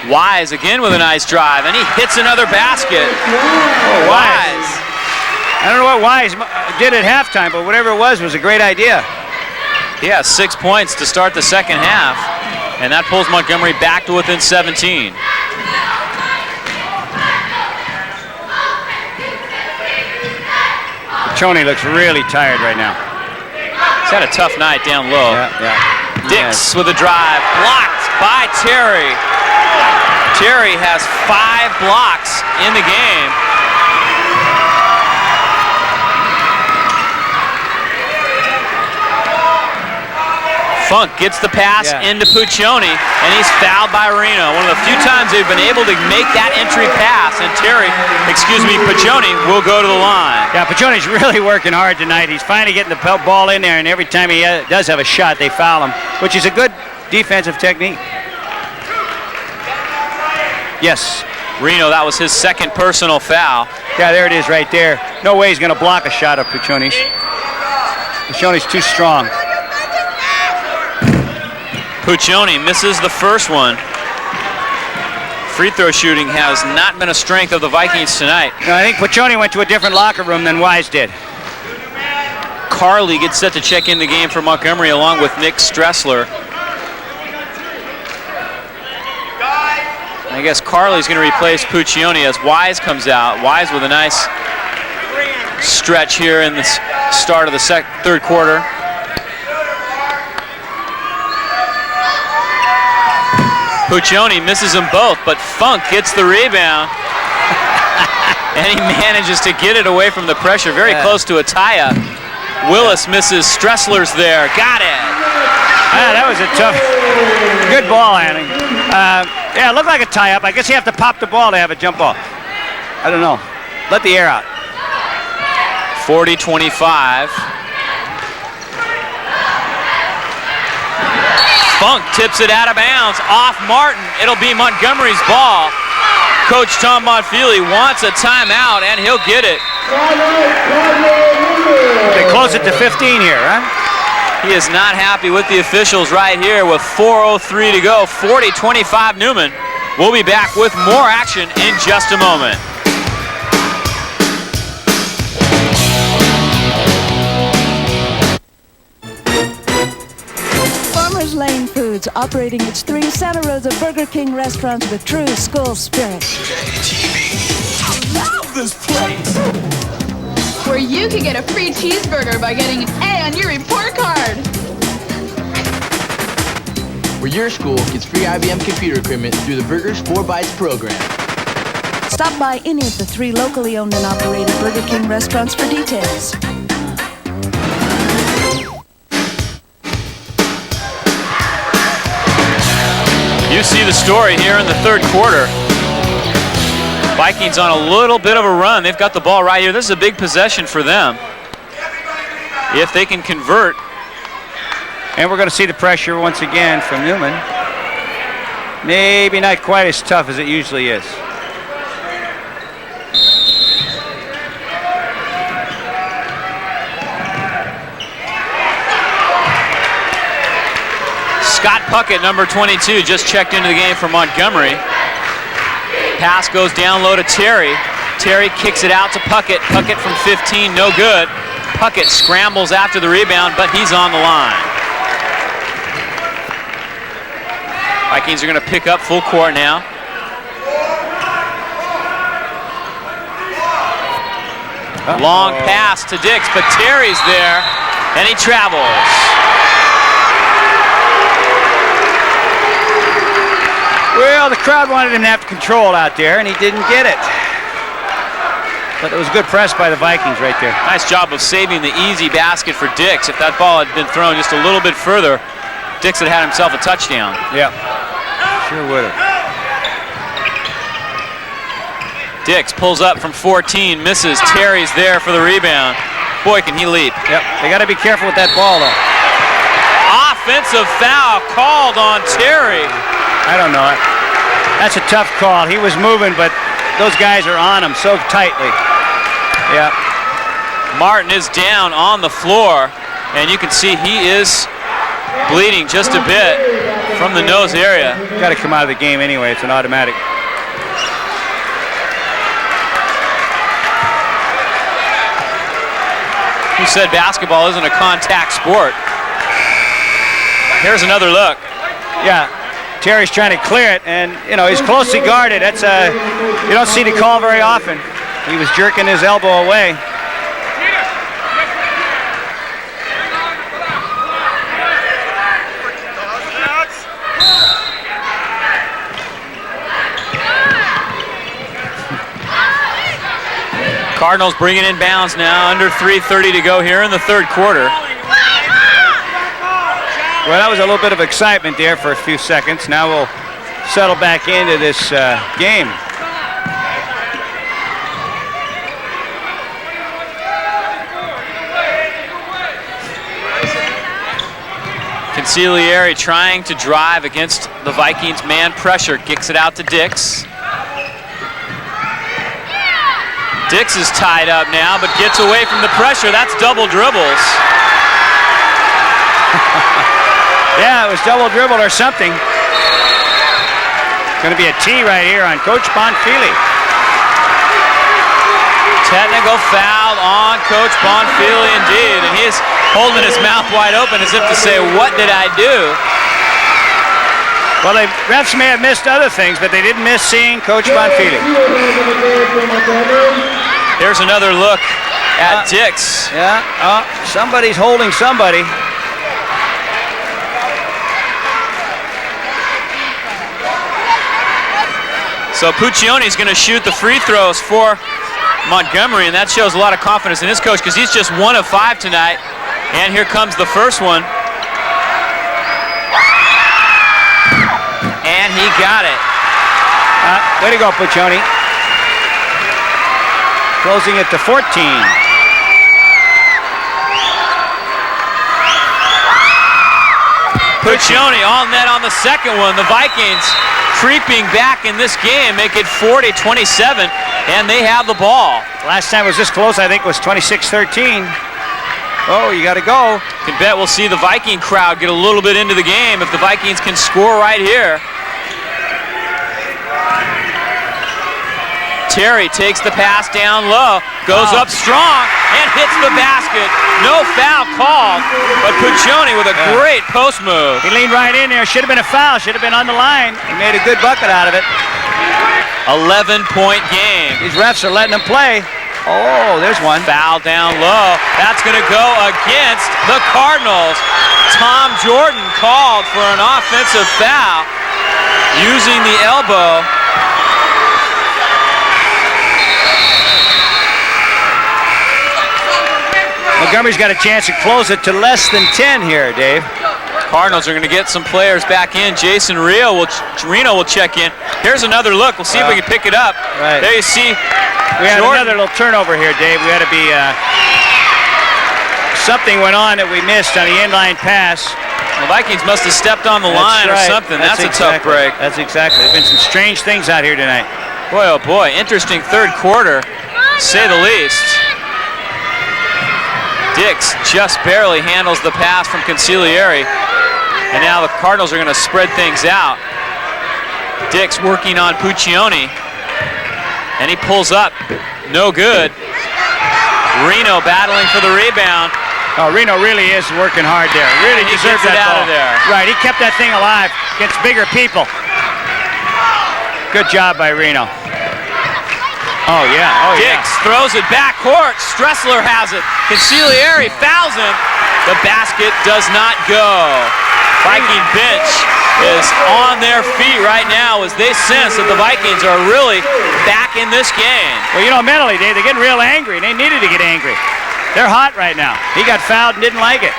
Wise again with a nice drive, and he hits another basket. Oh, Wise. I don't know what Wise did at halftime, but whatever it was a great idea. He has 6 points to start the second half, and that pulls Montgomery back to within 17. Puccioni looks really tired right now. He's had a tough night down low. Yeah. Dix with a drive, blocked by Terry. Terry has 5 blocks in the game. Funk gets the pass into Puccioni, and he's fouled by Reno. One of the few times they've been able to make that entry pass, and Puccioni will go to the line. Yeah, Puccioni's really working hard tonight. He's finally getting the ball in there, and every time he does have a shot, they foul him, which is a good defensive technique. Yes. Reno, that was his second personal foul. Yeah, there it is right there. No way he's going to block a shot of Puccioni's. Puccioni's too strong. Puccioni misses the first one. Free throw shooting has not been a strength of the Vikings tonight. No, I think Puccioni went to a different locker room than Wise did. Carly gets set to check in the game for Montgomery along with Nick Stressler. I guess Carly's going to replace Puccioni as Wise comes out. Wise with a nice stretch here in the start of the third quarter. Puccioni misses them both, but Funk gets the rebound. And he manages to get it away from the pressure, very close to a tie-up. Willis misses Stressler's there. Got it. That was a tough, good ball handling. Yeah, it looked like a tie-up. I guess you have to pop the ball to have a jump ball. I don't know. Let the air out. 40-25. Funk tips it out of bounds off Martin. It'll be Montgomery's ball. Coach Tom Monfili wants a timeout, and he'll get it. They close it to 15 here, huh? He is not happy with the officials right here with 4:03 to go. 40-25 Newman. We'll be back with more action in just a moment. Farmers Lane Foods, operating its 3 Santa Rosa Burger King restaurants with true school spirit. I love this place! Where you can get a free cheeseburger by getting an A on your report card. Where your school gets free IBM computer equipment through the Burgers 4 Bytes program. Stop by any of the 3 locally owned and operated Burger King restaurants for details. You see the story here in the third quarter. Vikings on a little bit of a run. They've got the ball right here. This is a big possession for them. If they can convert. And we're going to see the pressure once again from Newman. Maybe not quite as tough as it usually is. Scott Puckett, number 22, just checked into the game for Montgomery. Pass goes down low to Terry. Terry kicks it out to Puckett. Puckett from 15, no good. Puckett scrambles after the rebound, but he's on the line. Vikings are going to pick up full court now. Long pass to Dix, but Terry's there, and he travels. Well, the crowd wanted him to have control out there, and he didn't get it. But it was good press by the Vikings right there. Nice job of saving the easy basket for Dix. If that ball had been thrown just a little bit further, Dix had had himself a touchdown. Yeah, sure would have. Dix pulls up from 14, misses. Terry's there for the rebound. Boy, can he leap. Yep, they got to be careful with that ball, though. Offensive foul called on Terry. I don't know. That's a tough call. He was moving, but those guys are on him so tightly. Yeah. Martin is down on the floor, and you can see he is bleeding just a bit from the nose area. Got to come out of the game anyway. It's an automatic. Who said basketball isn't a contact sport? Here's another look. Yeah. Terry's trying to clear it, and you know he's closely guarded. That's you don't see the call very often. He was jerking his elbow away. Cardinals bringing in bounds now. Under 3:30 to go here in the third quarter. Well, that was a little bit of excitement there for a few seconds. Now we'll settle back into this game. Consigliere trying to drive against the Vikings man pressure. Kicks it out to Dix. Dix is tied up now, but gets away from the pressure. That's double dribbles. Yeah, it was double dribble or something. Going to be a T right here on Coach Bonfili. Technical foul on Coach Bonfili indeed, and he's holding his mouth wide open as if to say, what did I do? Well, the refs may have missed other things, but they didn't miss seeing Coach Bonfili. There's another look at Dix. Yeah, somebody's holding somebody. So Puccioni's going to shoot the free throws for Montgomery, and that shows a lot of confidence in his coach because he's just 1 of 5 tonight. And here comes the first one. And he got it. Way to go, Puccioni. Closing it to 14. Puccioni all net on the second one. The Vikings creeping back in this game, make it 40-27, and they have the ball. Last time it was this close, I think, was 26-13. Oh, you got to go. Can bet we'll see the Viking crowd get a little bit into the game if the Vikings can score right here. Terry takes the pass down low, goes up strong, and hits the basket. No foul called, but Puccioni with a great post move. He leaned right in there. Should have been a foul. Should have been on the line. He made a good bucket out of it. 11-point game. These refs are letting him play. Oh, there's one. Foul down low. That's going to go against the Cardinals. Tom Jordan called for an offensive foul using the elbow. Montgomery's got a chance to close it to less than 10 here, Dave. Cardinals are going to get some players back in. Jason Reno will check in. Here's another look. We'll see if we can pick it up. Right. There you see. We had another little turnover here, Dave. We had to be something went on that we missed on the inline pass. The Vikings must have stepped on the line or something. That's a tough break. That's exactly. There's been some strange things out here tonight. Boy, oh boy. Interesting third quarter, to say the least. Dix just barely handles the pass from Consigliere. And now the Cardinals are going to spread things out. Dix working on Puccioni. And he pulls up. No good. Reno battling for the rebound. Oh, Reno really is working hard there. Really deserves that ball. Out of there. Right, he kept that thing alive against bigger people. Good job by Reno. Oh, yeah. Dix throws it back court. Stressler has it. Consigliere fouls him. The basket does not go. Viking bench is on their feet right now as they sense that the Vikings are really back in this game. Well, you know, mentally, Dave, they're getting real angry, and they needed to get angry. They're hot right now. He got fouled and didn't like it.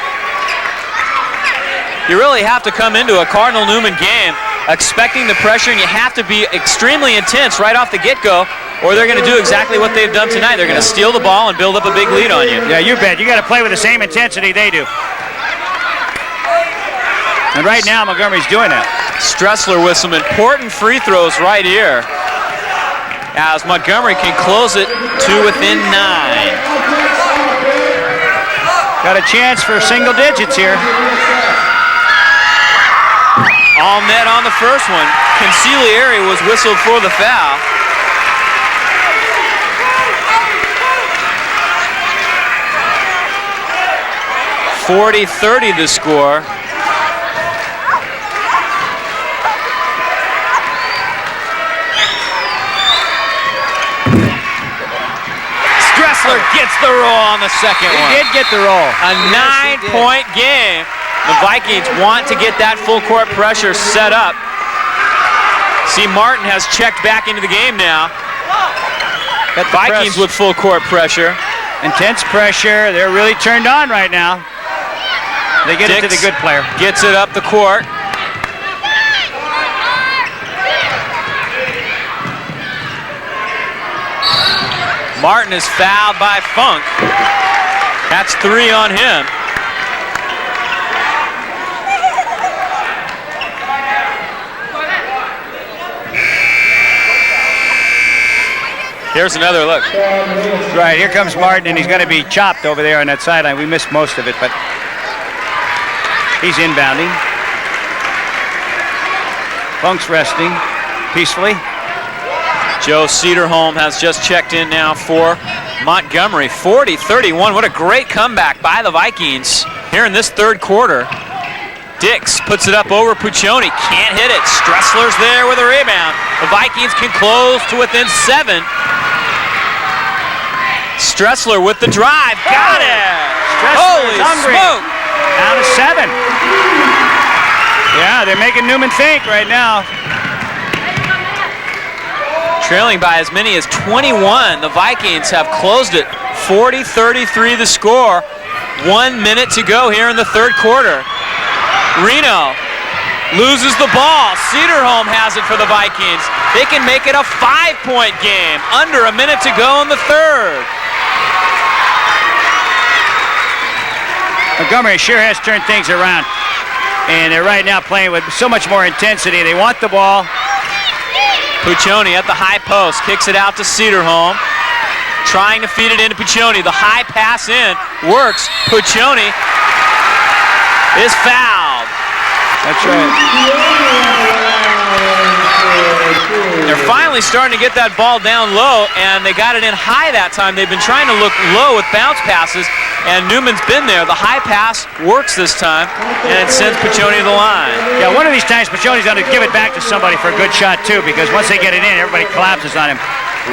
You really have to come into a Cardinal-Newman game expecting the pressure, and you have to be extremely intense right off the get-go, or they're going to do exactly what they've done tonight. They're going to steal the ball and build up a big lead on you. Yeah, you bet. You got to play with the same intensity they do. And right now, Montgomery's doing that. Stressler with some important free throws right here, as Montgomery can close it to within 9. Got a chance for single digits here. All net on the first one. Consigliere was whistled for the foul. .40-30 the score. Stressler gets the roll on the second one. He did get the roll. A 9-point game. The Vikings want to get that full court pressure set up. See, Martin has checked back into the game now. Vikings with full court pressure. Intense pressure. They're really turned on right now. They get it to the good player. Gets it up the court. Martin is fouled by Funk. That's 3 on him. Here's another look. Right, here comes Martin, and he's going to be chopped over there on that sideline. We missed most of it, but he's inbounding. Funk's resting peacefully. Joe Cederholm has just checked in now for Montgomery. 40-31. What a great comeback by the Vikings here in this third quarter. Dix puts it up over Puccioni. Can't hit it. Stressler's there with a rebound. The Vikings can close to within 7. Stressler with the drive. Got it! Holy smoke! Down to 7. Yeah, they're making Newman think right now. Trailing by as many as 21. The Vikings have closed it. 40-33 the score. 1 minute to go here in the third quarter. Reno loses the ball. Cederholm has it for the Vikings. They can make it a 5-point game. Under a minute to go in the third. Montgomery sure has turned things around. And they're right now playing with so much more intensity. They want the ball. Puccioni at the high post. Kicks it out to Cederholm. Trying to feed it into Puccioni. The high pass in. Works. Puccioni is fouled. That's right. They're finally starting to get that ball down low, and they got it in high that time. They've been trying to look low with bounce passes, and Newman's been there. The high pass works this time, and it sends Puccioni to the line. Yeah, one of these times Puccioni's going to give it back to somebody for a good shot, too, because once they get it in, everybody collapses on him.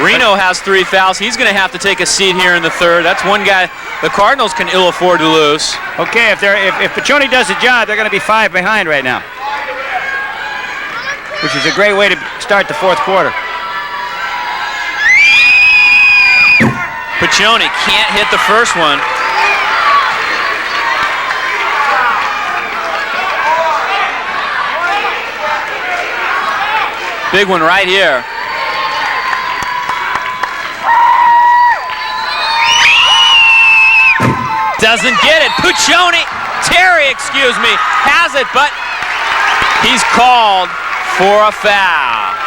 Reno has 3 fouls. He's going to have to take a seat here in the third. That's one guy the Cardinals can ill afford to lose. Okay, if Puccioni does the job, they're going to be 5 behind right now, which is a great way to start the fourth quarter. Puccioni can't hit the first one. Big one right here. Doesn't get it. Puccioni, Terry, excuse me, has it, but he's called for a foul.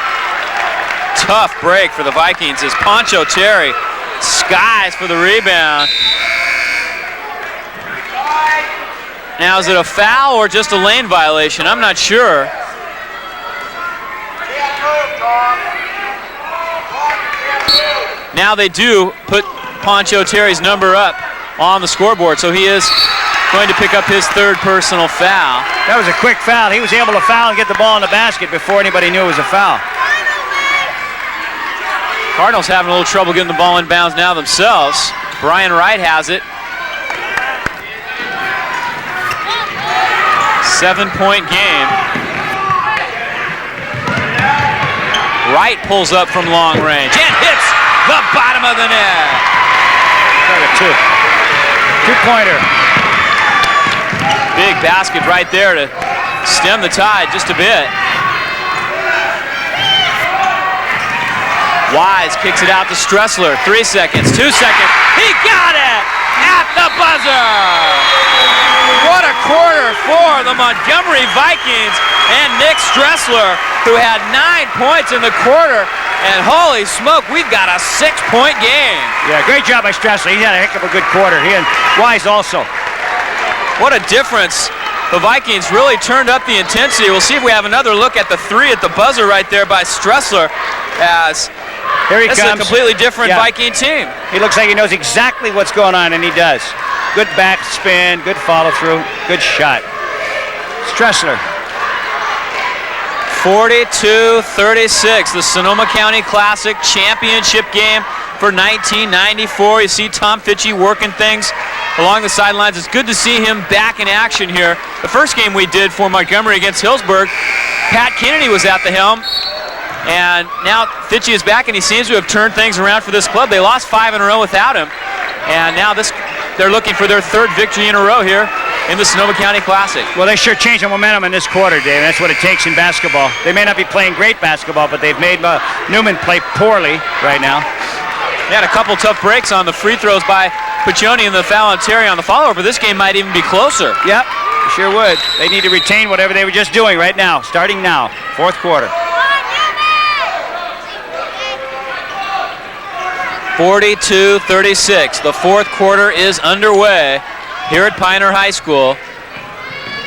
Tough break for the Vikings as Poncho Terry skies for the rebound. Now, is it a foul or just a lane violation? I'm not sure. Now they do put Poncho Terry's number up on the scoreboard, so he is going to pick up his third personal foul. That was a quick foul. He was able to foul and get the ball in the basket before anybody knew it was a foul. Cardinals having a little trouble getting the ball in bounds now themselves. Brian Wright has it. 7-point game. Wright pulls up from long range and hits the bottom of the net. Two-pointer. Big basket right there to stem the tide just a bit. Wise kicks it out to Stressler. 3 seconds, 2 seconds. He got it at the buzzer. What a quarter for the Montgomery Vikings and Nick Stressler, who had 9 points in the quarter. And holy smoke, we've got a 6-point game. Yeah, great job by Stressler. He had a heck of a good quarter. He and Wise also. What a difference. The Vikings really turned up the intensity. We'll see if we have another look at the 3 at the buzzer right there by Stressler, as here he this comes. is a completely different Viking team. He looks like he knows exactly what's going on, and he does. Good back spin, good follow through, good shot. Stressler. 42-36, the Sonoma County Classic championship game for 1994. You see Tom Fitchie working things along the sidelines. It's good to see him back in action here. The first game we did for Montgomery against Hillsburg, Pat Kennedy was at the helm. And now Fitchie is back, and he seems to have turned things around for this club. They lost 5 in a row without him. And now they're looking for their 3rd victory in a row here in the Sonoma County Classic. Well, they sure changed the momentum in this quarter, Dave. That's what it takes in basketball. They may not be playing great basketball, but they've made Newman play poorly right now. They had a couple tough breaks on the free throws by Piccioni and the foul on Terry on the follower, but this game might even be closer. Yep, sure would. They need to retain whatever they were just doing right now, starting now, fourth quarter. 42-36. The fourth quarter is underway here at Pioneer High School.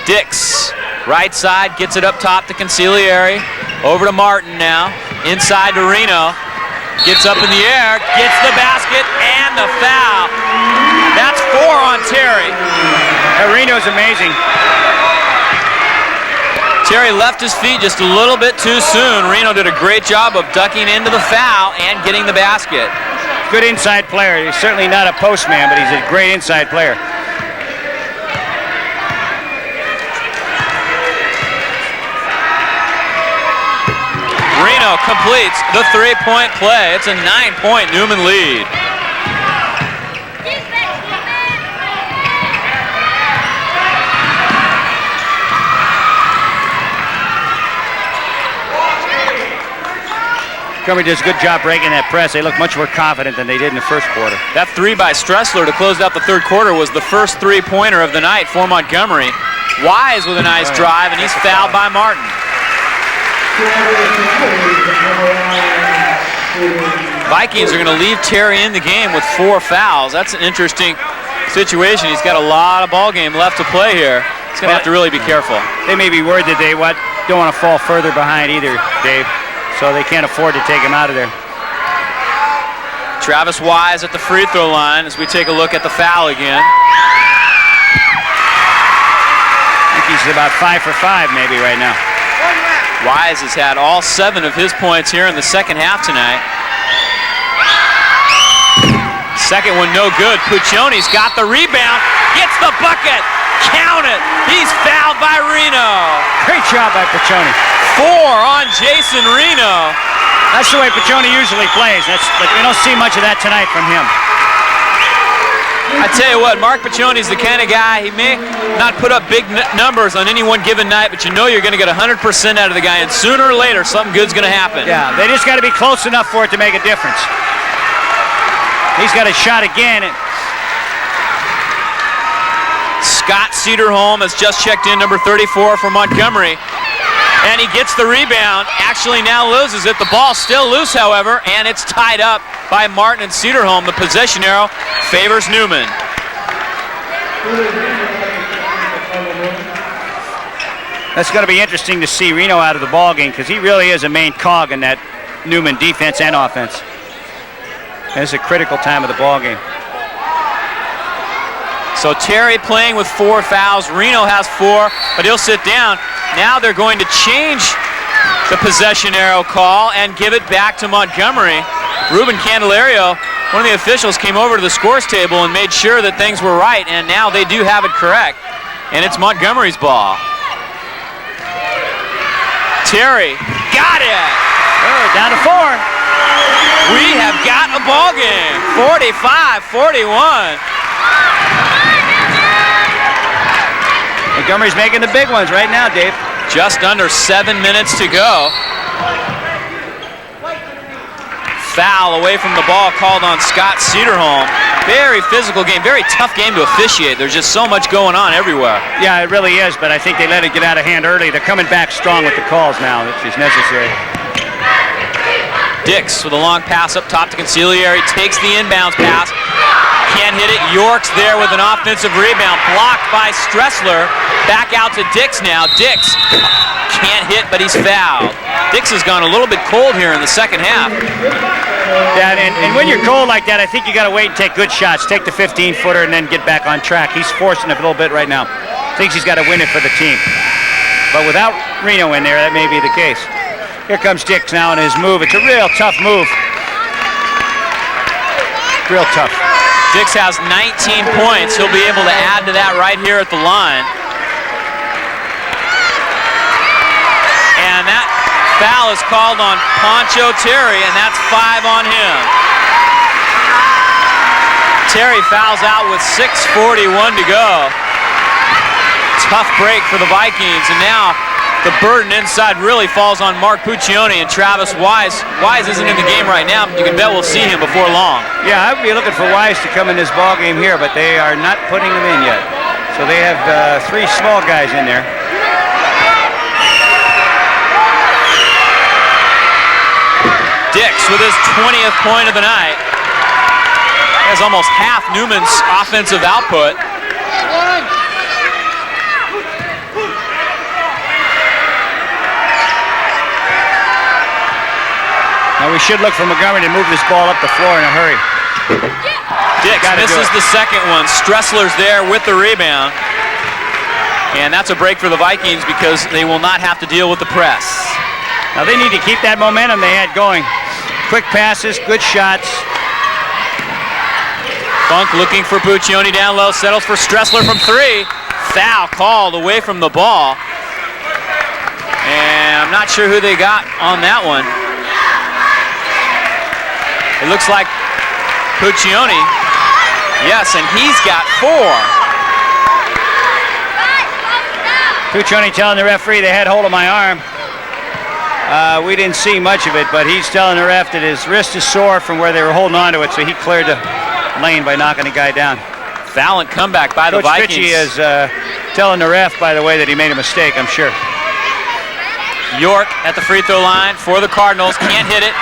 Dix, right side, gets it up top to Consigliere. Over to Martin now. Inside to Reno. Gets up in the air, gets the basket, and the foul. That's 4 on Terry. Reno's amazing. Terry left his feet just a little bit too soon. Reno did a great job of ducking into the foul and getting the basket. Good inside player. He's certainly not a post man, but he's a great inside player. Reno completes the three-point play. It's a 9-point Newman lead. Montgomery does a good job breaking that press. They look much more confident than they did in the first quarter. That three by Stressler to close out the third quarter was the first three-pointer of the night for Montgomery. Wise with a nice drive, and he's fouled by Martin. Vikings are going to leave Terry in the game with 4 fouls. That's an interesting situation. He's got a lot of ball game left to play here. He's going to have to really be careful. They may be worried that they don't want to fall further behind either, Dave. So they can't afford to take him out of there. Travis Wise at the free throw line as we take a look at the foul again. I think he's about 5 for 5 maybe right now. Wise has had all 7 of his points here in the second half tonight. Second one no good. Puccioni's got the rebound, gets the bucket. Count it. He's fouled by Reno. Great job by Piccioni. 4 on Jason Reno. That's the way Piccioni usually plays. But we don't see much of that tonight from him. I tell you what, Mark Piccioni's the kind of guy, he may not put up big numbers on any one given night, but you know you're going to get 100% out of the guy, and sooner or later something good's going to happen. Yeah, they just got to be close enough for it to make a difference. He's got a shot again. Scott Cederholm has just checked in, number 34 for Montgomery. And he gets the rebound, actually now loses it. The ball's still loose, however, and it's tied up by Martin and Cederholm. The possession arrow favors Newman. That's going to be interesting to see Reno out of the ball game because he really is a main cog in that Newman defense and offense. And it's a critical time of the ball game. So Terry playing with 4 fouls. Reno has 4, but he'll sit down. Now they're going to change the possession arrow call and give it back to Montgomery. Ruben Candelario, one of the officials, came over to the scores table and made sure that things were right, and now they do have it correct. And it's Montgomery's ball. Terry got it. Oh, down to 4. We have got a ball game. 45-41. Montgomery's making the big ones right now, Dave. Just under 7 minutes to go. Foul away from the ball called on Scott Cederholm. Very physical game, very tough game to officiate. There's just so much going on everywhere. Yeah, it really is, but I think they let it get out of hand early. They're coming back strong with the calls now, which is necessary. Dix with a long pass up top to Consigliere. Takes the inbounds pass. Can't hit it. York's there with an offensive rebound. Blocked by Stressler. Back out to Dix now. Dix can't hit, but he's fouled. Dix has gone a little bit cold here in the second half. Yeah, and when you're cold like that, I think you got to wait and take good shots. Take the 15-footer and then get back on track. He's forcing it a little bit right now. Thinks he's got to win it for the team. But without Reno in there, that may be the case. Here comes Dix now in his move. It's a real tough move. Real tough. Dix has 19 points. He'll be able to add to that right here at the line. And that foul is called on Poncho Terry, and that's 5 on him. Terry fouls out with 6:41 to go. Tough break for the Vikings, and now the burden inside really falls on Mark Puccioni and Travis Wise. Wise isn't in the game right now, but you can bet we'll see him before long. Yeah, I would be looking for Wise to come in this ball game here, but they are not putting him in yet. So they have 3 small guys in there. Dix with his 20th point of the night. Has almost half Newman's offensive output. Now we should look for Montgomery to move this ball up the floor in a hurry. Dix misses the second one. Stressler's there with the rebound. And that's a break for the Vikings because they will not have to deal with the press. Now they need to keep that momentum they had going. Quick passes, good shots. Funk looking for Puccioni down low, settles for Stressler from 3. Foul called away from the ball. And I'm not sure who they got on that one. It looks like Puccioni. Yes, and he's got 4. Puccioni telling the referee they had hold of my arm. We didn't see much of it, but he's telling the ref that his wrist is sore from where they were holding on to it, so he cleared the lane by knocking the guy down. Valiant comeback by the Coach Vikings. Fitchie is telling the ref, by the way, that he made a mistake, I'm sure. York at the free throw line for the Cardinals. Can't hit it.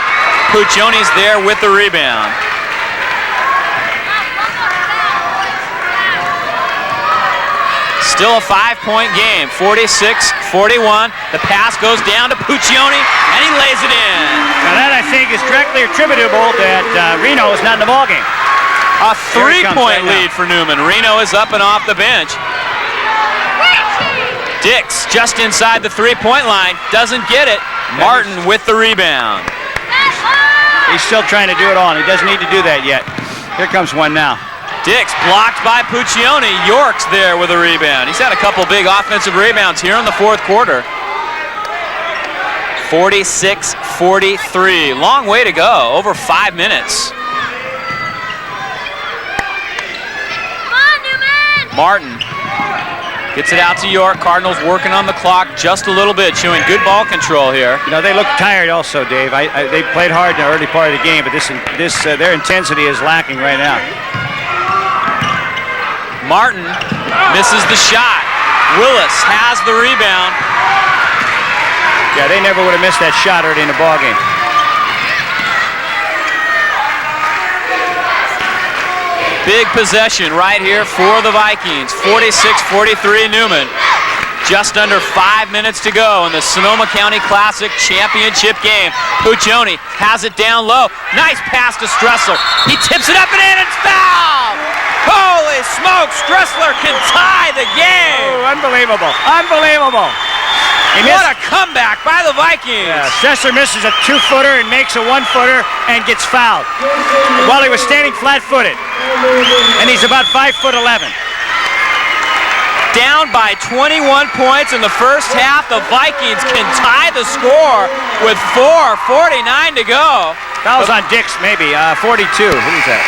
Puccioni's there with the rebound. Still a 5-point game, 46-41. The pass goes down to Puccioni, and he lays it in. Now that, I think, is directly attributable that Reno is not in the ballgame. A 3-point lead for Newman. Reno is up and off the bench. Dix just inside the 3-point line, doesn't get it. Martin with the rebound. He's still trying to do it all, and he doesn't need to do that yet. Here comes one now. Dix blocked by Puccioni. York's there with a rebound. He's had a couple big offensive rebounds here in the 4th quarter. 46-43. Long way to go. Over 5 minutes. Come on, Newman! Martin gets it out to York. Cardinals working on the clock just a little bit, showing good ball control here. You know, they look tired also, Dave. They played hard in the early part of the game, but their intensity is lacking right now. Martin misses the shot. Willis has the rebound. Yeah, they never would have missed that shot early in the ballgame. Big possession right here for the Vikings. 46-43 Newman. Just under 5 minutes to go in the Sonoma County Classic Championship game. Puccioni has it down low. Nice pass to Stressler. He tips it up and in. It's fouled! Holy smokes, Stressler can tie the game. Oh, unbelievable, unbelievable. What a comeback by the Vikings. Yeah, Stressler misses a 2-footer and makes a 1-footer and gets fouled while he was standing flat-footed. And he's about 5'11". Down by 21 points in the first half. The Vikings can tie the score with 4:49 to go. Foul's on Dix, maybe, 42. Who's that?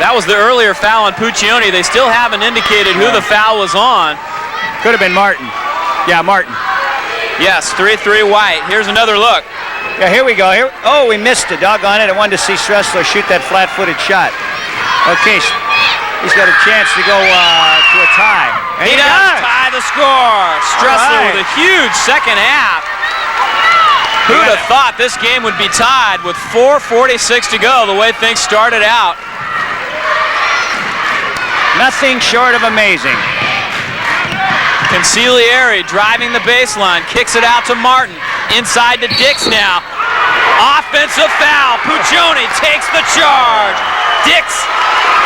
That was the earlier foul on Puccioni. They still haven't indicated who the foul was on. Could have been Martin. Yeah, Martin. Yes, 3-3 White. Here's another look. Yeah, here we go. Here. Oh, we missed it. Doggone it. I wanted to see Stressler shoot that flat-footed shot. Okay, he's got a chance to go to a tie. And he does tie the score. Stressler with a huge second half. Who'd have thought this game would be tied with 4:46 to go, the way things started out. Nothing short of amazing. Consigliere driving the baseline, kicks it out to Martin. Inside to Dix now. Offensive foul. Puccioni takes the charge. Dix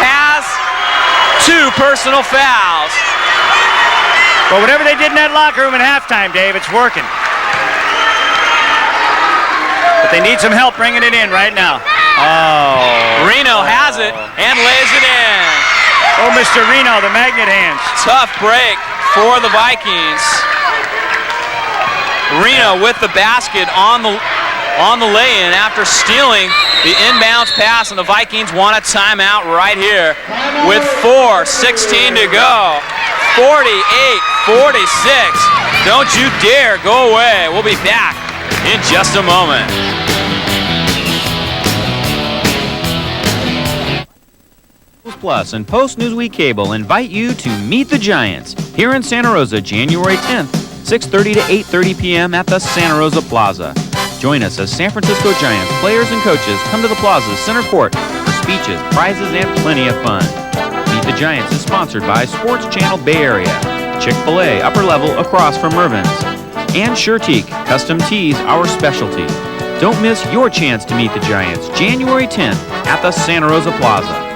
has 2 personal fouls. Well, whatever they did in that locker room at halftime, Dave, it's working. But they need some help bringing it in right now. Oh. Reno has it and lays it in. Oh, Mr. Reno, the magnet hands. Tough break for the Vikings. Reno with the basket on the on the lay-in after stealing the inbounds pass, and the Vikings want a timeout right here with 4:16 to go. 48-46. Don't you dare go away. We'll be back in just a moment. Plus and Post Newsweek Cable invite you to Meet the Giants here in Santa Rosa, January 10th, 6:30 to 8:30 p.m. at the Santa Rosa Plaza. Join us as San Francisco Giants players and coaches come to the Plaza's center court for speeches, prizes, and plenty of fun. Meet the Giants is sponsored by Sports Channel Bay Area, Chick-fil-A Upper Level across from Mervin's, and SureTeak Custom Tees, our specialty. Don't miss your chance to meet the Giants January 10th at the Santa Rosa Plaza.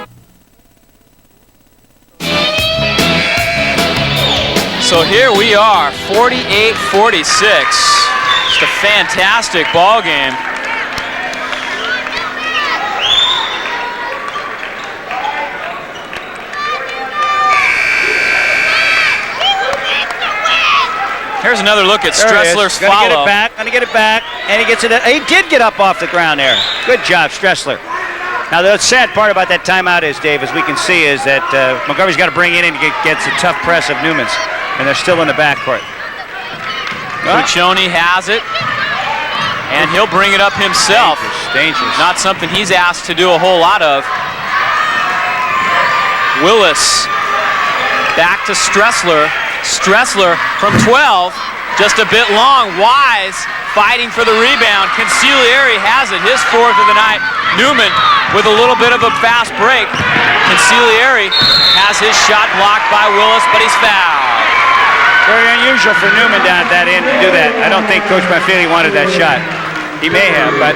So here we are, 48-46. Just a fantastic ball game. Here's another look at Stressler's follow. Gonna get it back, and he gets it. He did get up off the ground there. Good job, Stressler. Now, the sad part about that timeout is, Dave, as we can see, is that Montgomery's got to bring it in to get a tough press of Newman's, and they're still in the backcourt. Puccioni has it, and he'll bring it up himself. Dangerous. Not something he's asked to do a whole lot of. Willis back to Stressler. Stressler from 12, just a bit long. Wise fighting for the rebound. Consigliere has it, his fourth of the night. Newman with a little bit of a fast break. Consigliere has his shot blocked by Willis, but he's fouled. Very unusual for Newman down at that end to do that. I don't think Coach Bonfili wanted that shot. He may have, but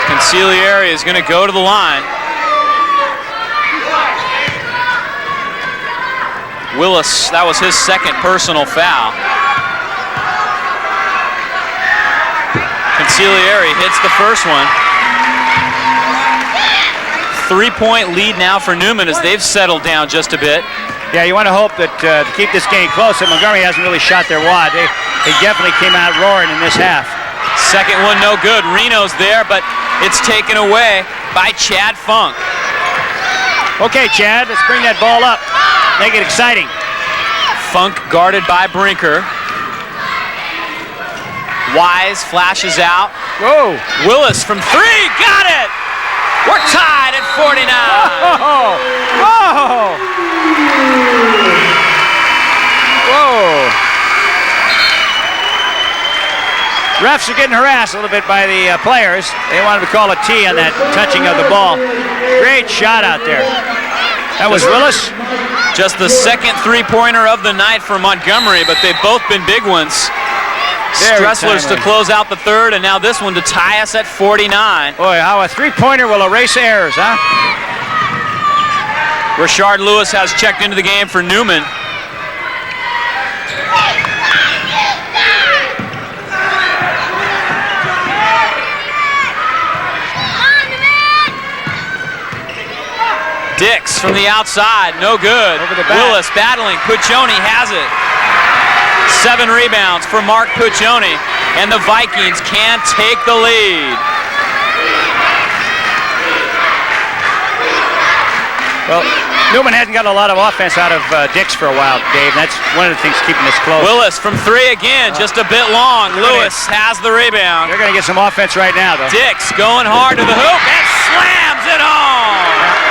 Consigliere is going to go to the line. Willis, that was his second personal foul. Consigliere hits the first one. 3-point lead now for Newman as they've settled down just a bit. Yeah, you want to hope that to keep this game close, that Montgomery hasn't really shot their wad. They definitely came out roaring in this half. Second one no good. Reno's there, but it's taken away by Chad Funk. Okay, Chad, let's bring that ball up. Make it exciting. Funk guarded by Brinker. Wise flashes out. Whoa. Willis from three, got it! We're tied at 49. Whoa! Whoa! Whoa! Refs are getting harassed a little bit by the players. They wanted to call a T on that touching of the ball. Great shot out there. That was Willis. Just the second three-pointer of the night for Montgomery, but they've both been big ones. Stressler's to close out the third, and now this one to tie us at 49. Boy, how a three-pointer will erase errors, huh? Rashard Lewis has checked into the game for Newman. Dix from the outside, no good. Willis battling, Puccioni has it. 7 rebounds for Mark Puccioni, and the Vikings can't take the lead. Well, Newman hasn't gotten a lot of offense out of Dix for a while, Dave. That's one of the things keeping this close. Willis from three again, just a bit long. Lewis has the rebound. They're going to get some offense right now, though. Dix going hard to the hoop and slams it home.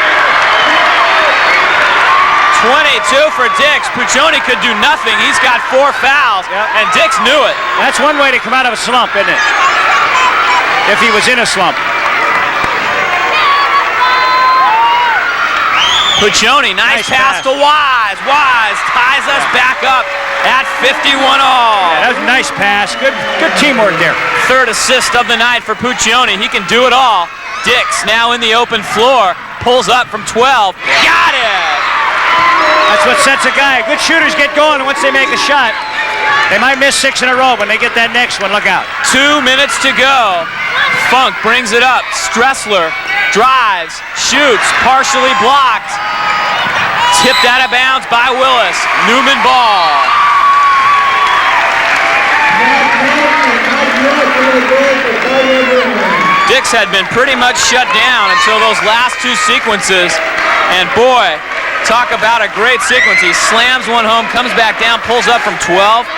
22 for Dix. Puccioni could do nothing. He's got 4 fouls, and Dix knew it. That's one way to come out of a slump, isn't it? If he was in a slump. Puccioni, nice pass to Wise. Wise ties us back up at 51 all. Yeah, that was a nice pass. Good teamwork there. Third assist of the night for Puccioni. He can do it all. Dix now in the open floor. Pulls up from 12. Got it! That's what sets a guy. Good shooters get going once they make a shot. They might miss 6 in a row. When they get that next one, look out. 2 minutes to go. Funk brings it up. Stressler drives, shoots, partially blocked. Tipped out of bounds by Willis. Newman ball. Dix had been pretty much shut down until those last two sequences. And boy, talk about a great sequence. He slams one home, comes back down, pulls up from 12,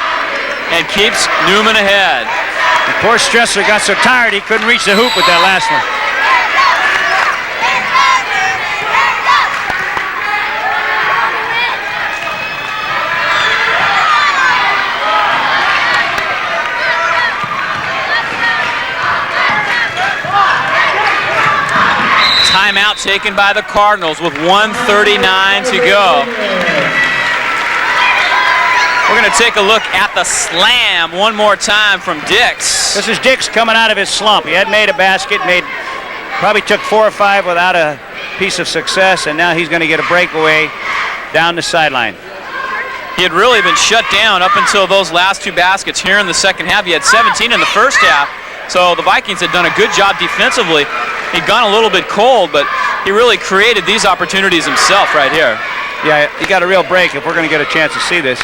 and keeps Newman ahead. The poor Stressler got so tired he couldn't reach the hoop with that last one. Timeout taken by the Cardinals with 1:39 to go. We're going to take a look at the slam one more time from Dix. This is Dix coming out of his slump. He had made a basket, probably took 4 or 5 without a piece of success, and now he's going to get a breakaway down the sideline. He had really been shut down up until those last 2 baskets here in the second half. He had 17 in the first half, so the Vikings had done a good job defensively. He'd gone a little bit cold, but he really created these opportunities himself right here. Yeah, he got a real break if we're going to get a chance to see this.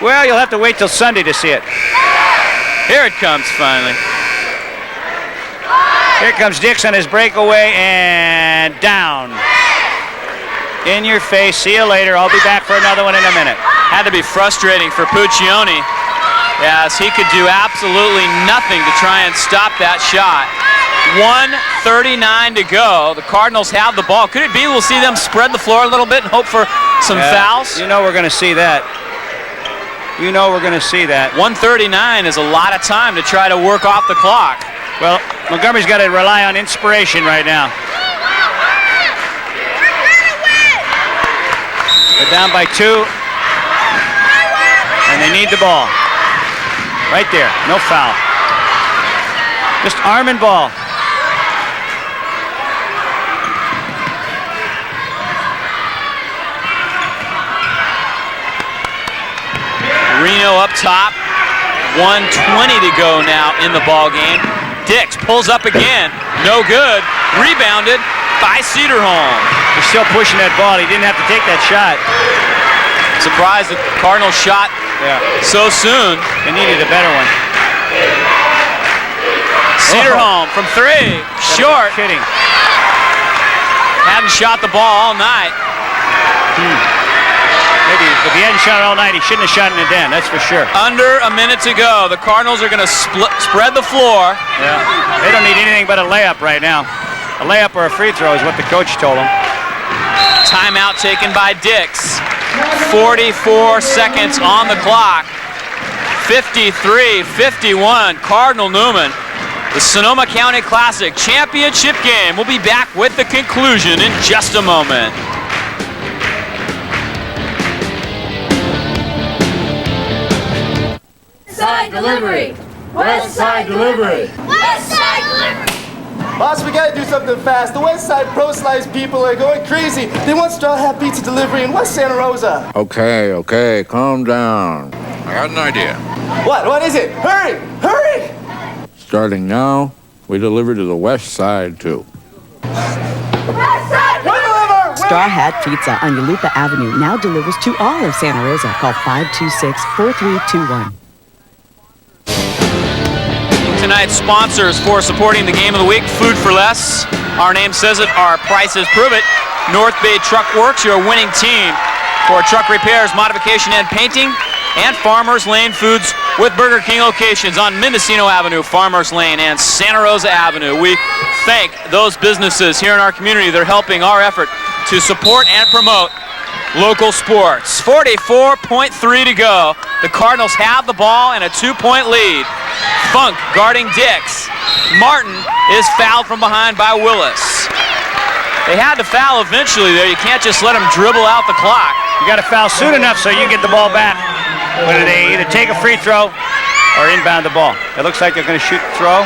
Well, you'll have to wait till Sunday to see it. Here it comes finally. Here comes Dix on his breakaway and down. In your face. See you later. I'll be back for another one in a minute. Had to be frustrating for Puccioni, as he could do absolutely nothing to try and stop that shot. 1:39 to go. The Cardinals have the ball. Could it be we'll see them spread the floor a little bit and hope for some fouls? You know we're going to see that. You know we're going to see that. 1:39 is a lot of time to try to work off the clock. Well, Montgomery's got to rely on inspiration right now. They're down by 2, and they need the ball. Right there, no foul. Just arm and ball. Reno up top, 1:20 to go now in the ball game. Dix pulls up again, no good. Rebounded by Cedarholm. He's still pushing that ball. He didn't have to take that shot. Surprised the Cardinals shot so soon. They needed a better one. Cedarholm from 3, short. Kidding. Hadn't shot the ball all night. Maybe if he hadn't shot it all night, he shouldn't have shot it in the den, that's for sure. Under a minute to go. The Cardinals are going to spread the floor. Yeah. They don't need anything but a layup right now. A layup or a free throw is what the coach told them. Timeout taken by Dix. 44 seconds on the clock. 53-51, Cardinal Newman. The Sonoma County Classic Championship game. We'll be back with the conclusion in just a moment. Side delivery. West Side delivery. West Side delivery. Boss, we gotta do something fast. The West Side pro-slice people are going crazy. They want Straw Hat Pizza delivery in West Santa Rosa. Okay, calm down. I got an idea. What is it? Hurry! Starting now, we deliver to the West Side, too. West Side, we deliver! Straw Hat Pizza on Yalupa Avenue now delivers to all of Santa Rosa. Call 526-4321. Tonight's sponsors for supporting the game of the week: Food for Less. Our name says it, our prices prove it. North Bay Truck Works, your winning team for truck repairs, modification, and painting. And Farmers Lane Foods with Burger King locations on Mendocino Avenue, Farmers Lane, and Santa Rosa Avenue. We thank those businesses here in our community. They're helping our effort to support and promote local sports. 44.3 to go. The Cardinals have the ball and a 2-point lead. Funk guarding Dix. Martin is fouled from behind by Willis. They had to foul eventually there. You can't just let them dribble out the clock. You got to foul soon enough so you can get the ball back. Whether they either take a free throw or inbound the ball. It looks like they're going to shoot the throw.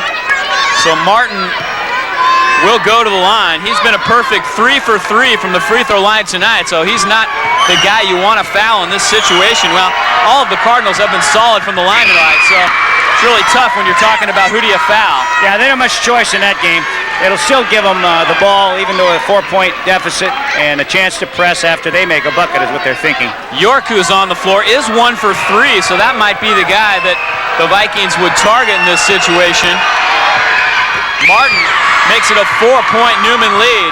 So Martin will go to the line. He's been a perfect 3 for 3 from the free throw line tonight, so he's not the guy you want to foul in this situation. Well, all of the Cardinals have been solid from the line tonight, so it's really tough when you're talking about who do you foul. Yeah, they don't have much choice in that game. it'll still give them the ball, even though a 4-point deficit, and a chance to press after they make a bucket is what they're thinking. York, who's on the floor, is 1 for 3, so that might be the guy that the Vikings would target in this situation. Martin makes it a 4-point Newman lead,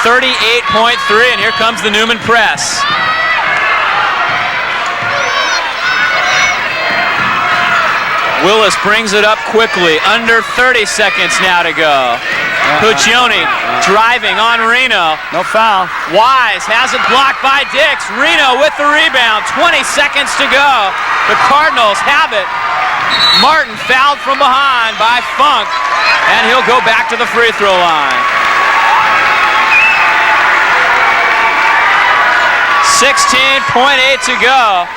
38.3, and here comes the Newman press. Willis brings it up quickly. Under 30 seconds now to go. Puccioni driving on Reno. No foul. Wise has it blocked by Dix. Reno with the rebound. 20 seconds to go. The Cardinals have it. Martin fouled from behind by Funk, and he'll go back to the free throw line. 16.8 to go.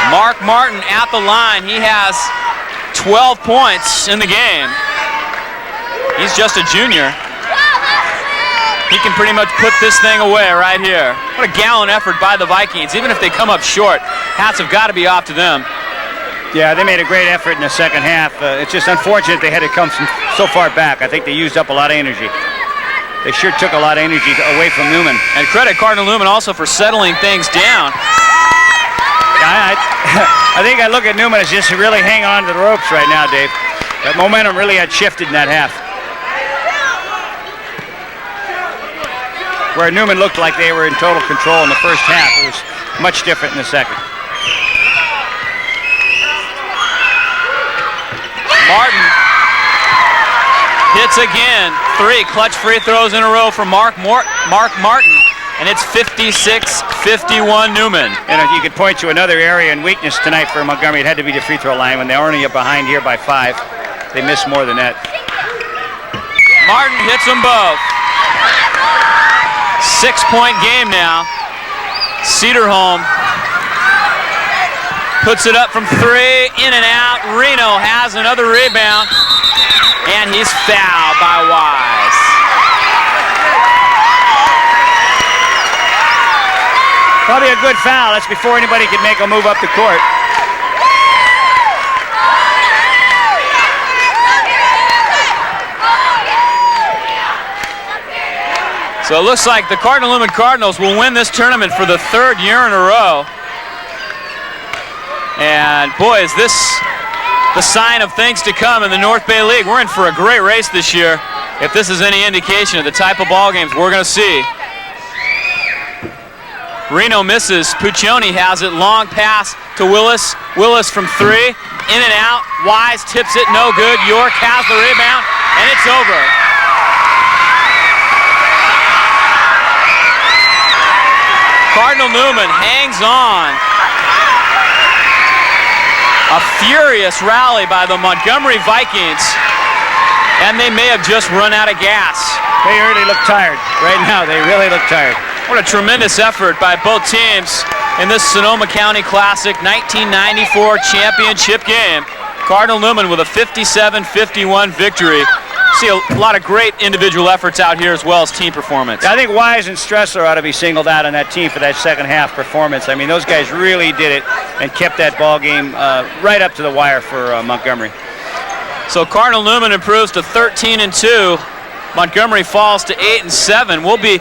Mark Martin at the line. He has 12 points in the game. He's just a junior. He can pretty much put this thing away right here. What a gallant effort by the Vikings. Even if they come up short, hats have got to be off to them. Yeah, they made a great effort in the second half. It's just unfortunate they had to come from so far back. I think they used up a lot of energy. They sure took a lot of energy away from Newman. And credit Cardinal Newman also for settling things down. I think I look at Newman as just really hanging on to the ropes right now, Dave. That momentum really had shifted in that half. Where Newman looked like they were in total control in the first half, it was much different in the second. Martin hits again. 3 clutch free throws in a row for Mark Martin. And it's 56-51 Newman. And if you could point to another area in weakness tonight for Montgomery, it had to be the free throw line. When they're only behind here by 5, they missed more than that. Martin hits them both. 6-point game now. Cedarholm puts it up from 3, in and out. Reno has another rebound, and he's fouled by Wise. Probably a good foul. That's before anybody could make a move up the court. So it looks like the Cardinal Newman Cardinals will win this tournament for the 3rd year in a row. And boy, is this the sign of things to come in the North Bay League. We're in for a great race this year, if this is any indication of the type of ball games we're going to see. Reno misses. Puccioni has it. Long pass to Willis. Willis from 3. In and out. Wise tips it. No good. York has the rebound, and it's over. Cardinal Newman hangs on. A furious rally by the Montgomery Vikings, and they may have just run out of gas. They already look tired. Right now, they really look tired. What a tremendous effort by both teams in this Sonoma County Classic 1994 championship game. Cardinal Newman with a 57-51 victory. See a lot of great individual efforts out here as well as team performance. I think Wise and Stressler ought to be singled out on that team for that second half performance. I mean, those guys really did it and kept that ball game right up to the wire for Montgomery. So Cardinal Newman improves to 13-2. Montgomery falls to 8-7. We'll be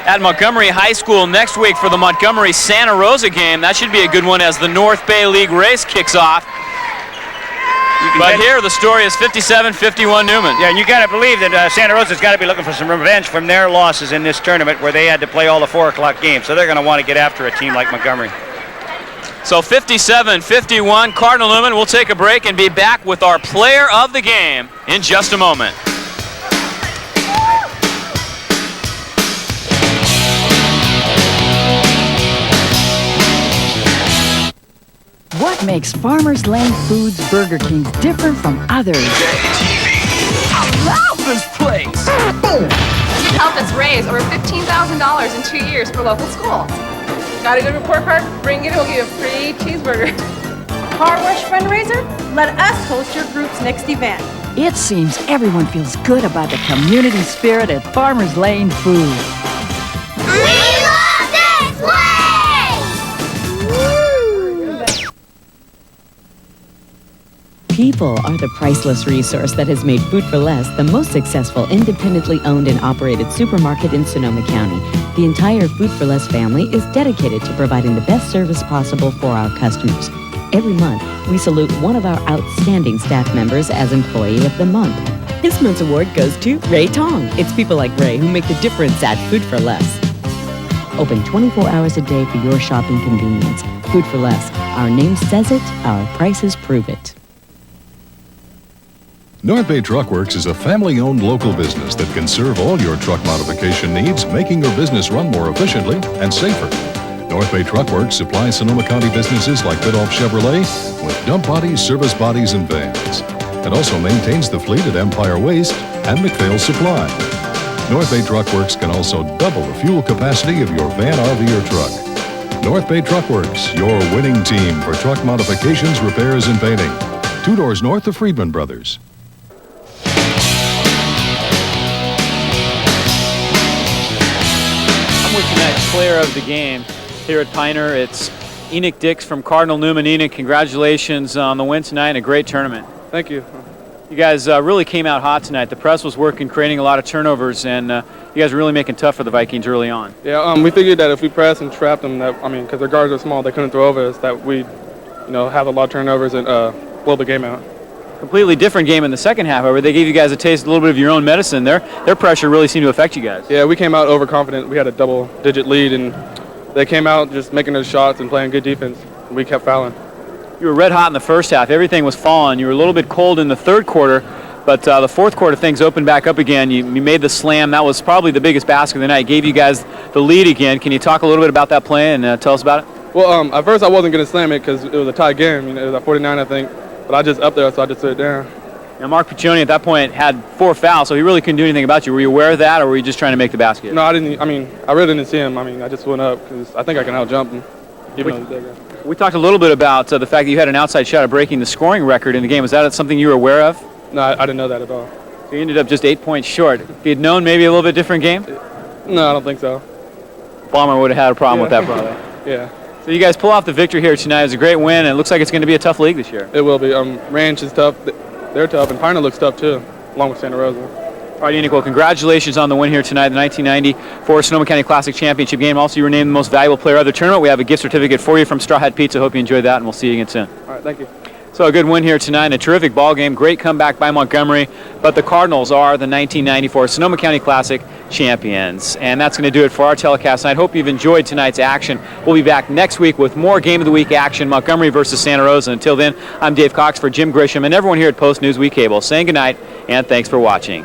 at Montgomery High School next week for the Montgomery Santa Rosa game. That should be a good one as the North Bay League race kicks off. But here the story is 57-51 Newman. Yeah, and you got to believe that Santa Rosa's got to be looking for some revenge from their losses in this tournament where they had to play all the 4 o'clock games. So they're going to want to get after a team like Montgomery. So 57-51, Cardinal Newman. We'll take a break and be back with our player of the game in just a moment. What makes Farmers Lane Foods Burger Kings different from others? I love this place! You'd help us raise over $15,000 in 2 years for local schools. Got a good report card? Bring it, we'll give you a free cheeseburger. Car wash fundraiser? Let us host your group's next event. It seems everyone feels good about the community spirit at Farmers Lane Foods. We love this place! People are the priceless resource that has made Food for Less the most successful independently owned and operated supermarket in Sonoma County. The entire Food for Less family is dedicated to providing the best service possible for our customers. Every month, we salute one of our outstanding staff members as Employee of the Month. This month's award goes to Ray Tong. It's people like Ray who make the difference at Food for Less. Open 24 hours a day for your shopping convenience. Food for Less. Our name says it, our prices prove it. North Bay Truck Works is a family-owned local business that can serve all your truck modification needs, making your business run more efficiently and safer. North Bay Truck Works supplies Sonoma County businesses like Bidoff Chevrolet with dump bodies, service bodies, and vans. It also maintains the fleet at Empire Waste and McPhail Supply. North Bay Truck Works can also double the fuel capacity of your van, RV, or truck. North Bay Truck Works, your winning team for truck modifications, repairs, and painting. 2 doors north of Friedman Brothers. With tonight's player of the game here at Piner, it's Enoch Dix from Cardinal. Newman. Enoch, congratulations on the win tonight and a great tournament. Thank you. You guys really came out hot tonight. The press was working, creating a lot of turnovers, and you guys were really making it tough for the Vikings early on. Yeah, we figured that if we pressed and trapped them, that because their guards are small, they couldn't throw over us, that we'd have a lot of turnovers and blow the game out. Completely different game in the second half, however. They gave you guys a taste, a little bit of your own medicine. Their pressure really seemed to affect you guys. Yeah, we came out overconfident. We had a double-digit lead, and they came out just making their shots and playing good defense. And we kept fouling. You were red hot in the first half. Everything was falling. You were a little bit cold in the third quarter, but the fourth quarter things opened back up again. You made the slam. That was probably the biggest basket of the night. Gave you guys the lead again. Can you talk a little bit about that play and tell us about it? Well, at first I wasn't going to slam it because it was a tie game. It was at 49, I think. But I just up there, so I just threw it down. Now, Mark Piccioni at that point had 4 fouls, so he really couldn't do anything about you. Were you aware of that, or were you just trying to make the basket? No, I didn't. I really didn't see him. I just went up because I think I can out-jump him, even though he's bigger. We talked a little bit about the fact that you had an outside shot of breaking the scoring record in the game. Was that something you were aware of? No, I didn't know that at all. So you ended up just 8 points short. If you'd known maybe a little bit different game? No, I don't think so. Bomber would have had a problem with that, probably. Yeah. So you guys pull off the victory here tonight. It was a great win, and it looks like it's going to be a tough league this year. It will be. Ranch is tough. They're tough, and Piner looks tough, too, along with Santa Rosa. All right, Enoch, well, congratulations on the win here tonight, the 1994 Sonoma County Classic Championship game. Also, you were named the most valuable player of the tournament. We have a gift certificate for you from Straw Hat Pizza. Hope you enjoyed that, and we'll see you again soon. All right, thank you. So a good win here tonight and a terrific ball game. Great comeback by Montgomery, but the Cardinals are the 1994 Sonoma County Classic champions. And that's going to do it for our telecast tonight. Hope you've enjoyed tonight's action. We'll be back next week with more Game of the Week action, Montgomery versus Santa Rosa. Until then, I'm Dave Cox for Jim Grisham and everyone here at Post News Week Cable saying goodnight and thanks for watching.